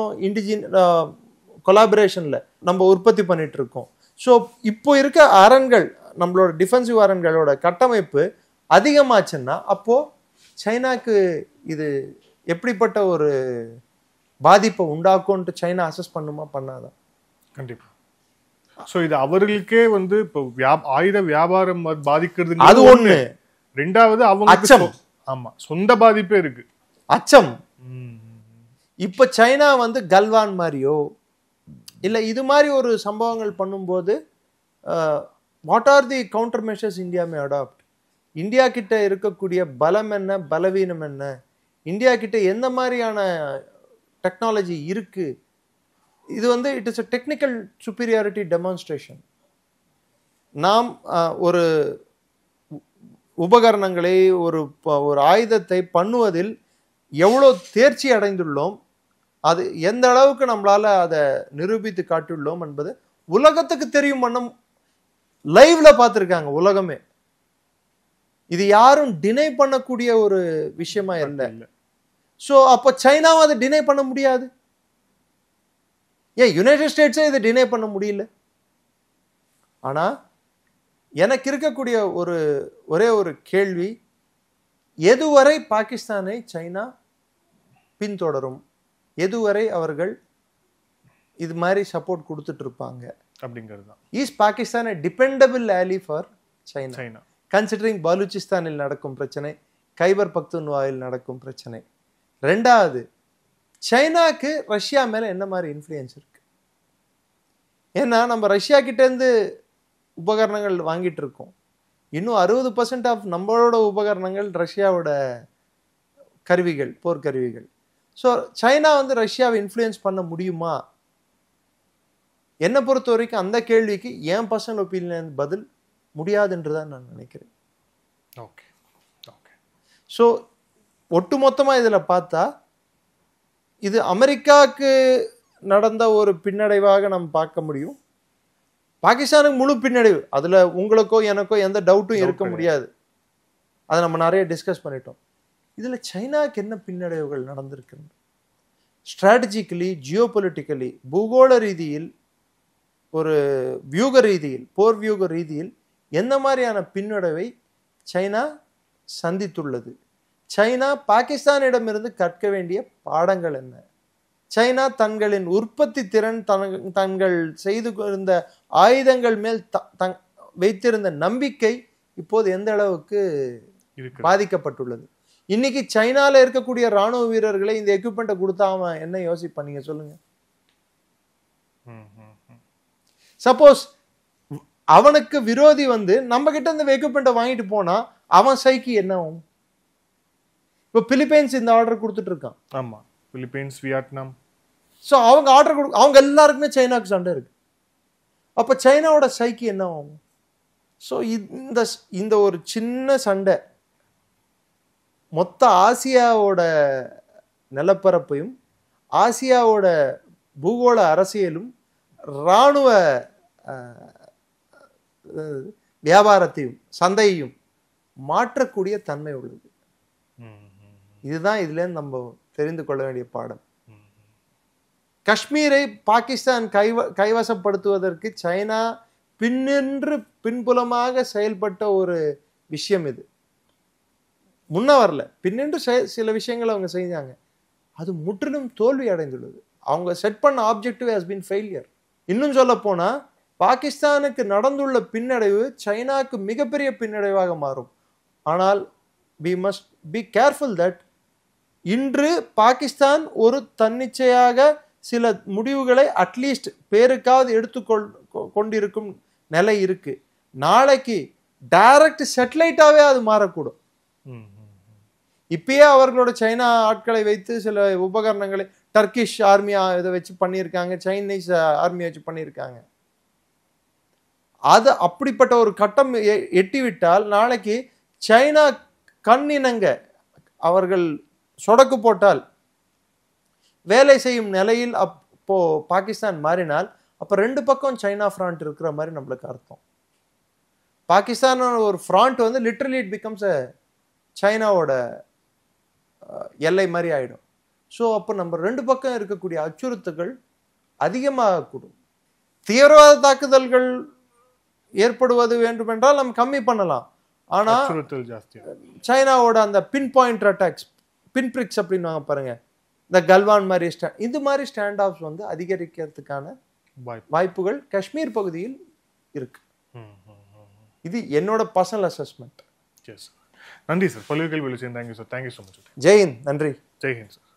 கொலாபரேஷன்ல நம்ம உற்பத்தி பண்ணிட்டு இருக்கோம். ஸோ இப்போ இருக்க அரண்கள், நம்மளோட டிஃபென்சிவ் அரண்களோட கட்டமைப்பு அதிகமாச்சுன்னா அப்போ சைனாக்கு இது எப்படிப்பட்ட ஒரு பாதிப்பை உண்டாக்கும்ட்டு சைனா அசஸ் பண்ணுமா பண்ணாதா? கண்டிப்பா. சோ இது அவர்களுக்கே வந்து இப்போ ஆயுத வியாபாரம் பாதிக்கிறது அது ஒண்ணு. ரெண்டாவது அவங்க அச்சம். ஆமா, சொந்த பாதிப்பே இருக்கு, அச்சம். இப்ப சைனா வந்து கல்வான் மாதிரியோ இல்ல இது மாதிரி ஒரு சம்பவங்கள் பண்ணும்போது what are the counter measures India may adapt? India கிட்ட இருக்கக்கூடிய பலம் என்ன, பலவீனம் என்ன, இந்தியா கிட்ட எந்த மாதிரியான டெக்னாலஜி இருக்கு? இது வந்து it is a technical superiority demonstration. நாம் ஒரு உபகரணங்களை ஒரு ஆயுதத்தை பண்ணுவதில் எவ்வளோ தேர்ச்சி அடைந்துள்ளோம், அது எந்த அளவுக்கு நம்மளால அதை நிரூபித்து காட்டியுள்ளோம் என்பது உலகத்துக்கு தெரியும். பண்ண லைவ்ல பார்த்துருக்காங்க உலகமே. இது யாரும் டினை பண்ணக்கூடிய ஒரு விஷயமா இல்லை. ஸோ அப்போ சைனாவை அதை டினை பண்ண முடியாது. ஏன் யுனைடெட் ஸ்டேட்ஸே இதை டினை பண்ண முடியல? ஆனால் எனக்கு இருக்கக்கூடிய ஒரே ஒரு கேள்வி, எதுவரை பாகிஸ்தானை சைனா பின்தொடரும், எதுவரை அவர்கள் இது மாதிரி சப்போர்ட் கொடுத்துட்டு இருப்பாங்க அப்படிங்கிறது தான். Is Pakistan a dependable ally for China China considering பலூச்சிஸ்தானில் நடக்கும் பிரச்சனை, கைபர் பக்துன்வாவில் நடக்கும் பிரச்சனை. ரெண்டாவது, சைனாக்கு ரஷ்யா மேல என்ன மாதிரி இன்ஃப்ளூயன்ஸ் இருக்கு? ஏன்னா நம்ம ரஷ்யா கிட்டேருந்து உபகரணங்கள் வாங்கிட்டு இருக்கோம். இன்னும் 60% ஆஃப் நம்மளோட உபகரணங்கள் ரஷ்யாவோட கருவிகள், போர்க்கருவிகள். ஸோ சைனா வந்து ரஷ்யாவை இன்ஃப்ளூயன்ஸ் பண்ண முடியுமா? என்னை பொறுத்த வரைக்கும் அந்த கேள்விக்கு என் பர்சனல் ஒப்பீனியன் பதில் முடியாதுன்றதான் நான் நினைக்கிறேன். Okay okay. ஸோ ஒட்டுமொத்தமாக இதில் பார்த்தா இது அமெரிக்காவுக்கு நடந்த ஒரு பின்னடைவாக நம்ம பார்க்க முடியும். பாகிஸ்தானுக்கு முழு பின்னடைவு, அதில் உங்களுக்கோ எனக்கோ எந்த டவுட்டும் இருக்க முடியாது. அதை நம்ம நிறைய டிஸ்கஸ் பண்ணிட்டோம். இதில் சைனாவுக்கு என்ன பின்னடைவுகள் நடந்திருக்கிறது? ஸ்ட்ராட்டஜிக்கலி, ஜியோபொலிட்டிக்கலி, பூகோள ரீதியில், ஒரு வியூக ரீதியில், போர் வியூக ரீதியில் எந்த மாதிரியான பின்னடைவை சைனா சந்தித்துள்ளது? சைனா பாகிஸ்தானிடமிருந்து கற்க வேண்டிய பாடங்கள் என்ன? சைனா தங்களின் உற்பத்தி திறன், தங்கள் செய்து இருந்த ஆயுதங்கள் மேல் வைத்திருந்த நம்பிக்கை இப்போது எந்த அளவுக்கு பாதிக்கப்பட்டுள்ளது? இன்னைக்கு சைனால இருக்கக்கூடிய ராணுவ வீரர்களை இந்த எக்யூப்மெண்ட்டை கொடுத்தா அவன் என்ன யோசிப்பான் நீங்க சொல்லுங்க. சப்போஸ் அவனுக்கு விரோதி வந்து நம்ம கிட்ட இந்த எக்யூப்மெண்ட்டை வாங்கிட்டு போனா அவன் சைக்கு என்ன ஆகும்? இப்போ பிலிப்பைன்ஸ் இந்த ஆர்டர் கொடுத்துட்டு இருக்கான். ஆமா, பிலிப்பைன்ஸ், வியட்நாம். ஸோ அவங்க ஆர்டர் அவங்க எல்லாருக்குமே சைனாக்கு சண்டை இருக்கு. அப்போ சைனாவோட சைக்கு என்ன ஆகும்? ஸோ இந்த ஒரு சின்ன சண்டை மொத்த ஆசியாவோட நிலப்பரப்பையும், ஆசியாவோட பூகோள அரசியலும், இராணுவ வியாபாரத்தையும் சந்தையையும் மாற்றக்கூடிய தன்மை உள்ளது. இதுதான் இதுலேருந்து நம்ம தெரிந்து கொள்ள வேண்டிய பாடம். காஷ்மீரை பாகிஸ்தான் கைவசப்படுத்துவதற்கு சைனா பின்னின்று பின்புலமாக செயல்பட்ட ஒரு விஷயம். இது முன்ன வரல, பின்னின்று சில விஷயங்களை அவங்க செஞ்சாங்க. அது முற்றிலும் தோல்வி அடைந்துள்ளது. அவங்க செட் பண்ண ஆப்ஜெக்டிவ் ஹஸ் பீன் ஃபெயிலியர். இன்னும் சொல்ல போனா பாகிஸ்தானுக்கு நடந்துள்ள பின்னடைவு சைனாக்கு மிகப்பெரிய பின்னடைவாக மாறும். ஆனால் we must be careful that இன்று பாகிஸ்தான் ஒரு தன்னிச்சையாக சில முடிவுகளை அட்லீஸ்ட் பேருக்காவது கொண்டிருக்கும் நிலை இருக்கு. நாளைக்கு டைரக்ட் சேட்டலைட்டாவே அது மாறக்கூடும். இப்பயே அவர்களோட சைனா ஆட்களை வைத்து சில உபகரணங்களை டர்க்கிஷ் ஆர்மியா இதை வச்சு பண்ணியிருக்காங்க, சைனீஸ் ஆர்மியை வச்சு பண்ணியிருக்காங்க. அது அப்படிப்பட்ட ஒரு கட்டம் எட்டிவிட்டால் நாளைக்கு சைனா கண்ணினங்க அவர்கள் சொடக்கு போட்டால் வேலை செய்யும் நிலையில் அப்போ பாகிஸ்தான் மாறினால் அப்போ ரெண்டு பக்கம் சைனா ஃப்ராண்ட் இருக்கிற மாதிரி நம்மளுக்கு அர்த்தம். பாகிஸ்தான் ஒரு ஃப்ராண்ட் வந்து லிட்டரலி இட் பிகம்ஸ் சைனாவோட எல்லை மாதிரி ஆயிடும். ஸோ அப்போ நம்ம ரெண்டு பக்கம் இருக்கக்கூடிய அச்சுறுத்தல்கள் அதிகமாக கூடும். தீவிரவாத தாக்குதல்கள் ஏற்படுவது வேண்டுமென்றால் நம்ம கம்மி பண்ணலாம். ஆனா சைனாவோட அந்த பின் பாயிண்ட் அட்டாக்ஸ், பின் பிரிக்ஸ் அப்படின்னு பாருங்க, இந்த கல்வான் மாதிரி இது மாதிரி ஸ்டாண்ட் ஆஃப்ஸ் வந்து அதிகரிக்கிறதுக்கான வாய்ப்புகள் காஷ்மீர் பகுதியில் இருக்கு. இது என்னோட பர்சனல் அசஸ்மெண்ட். நன்றி சார். பல்வேறு கேள்விகள் thank you sir. Thank you so much. Jai Hind. நன்றி. ஜெய்ஹிந்த் சார்.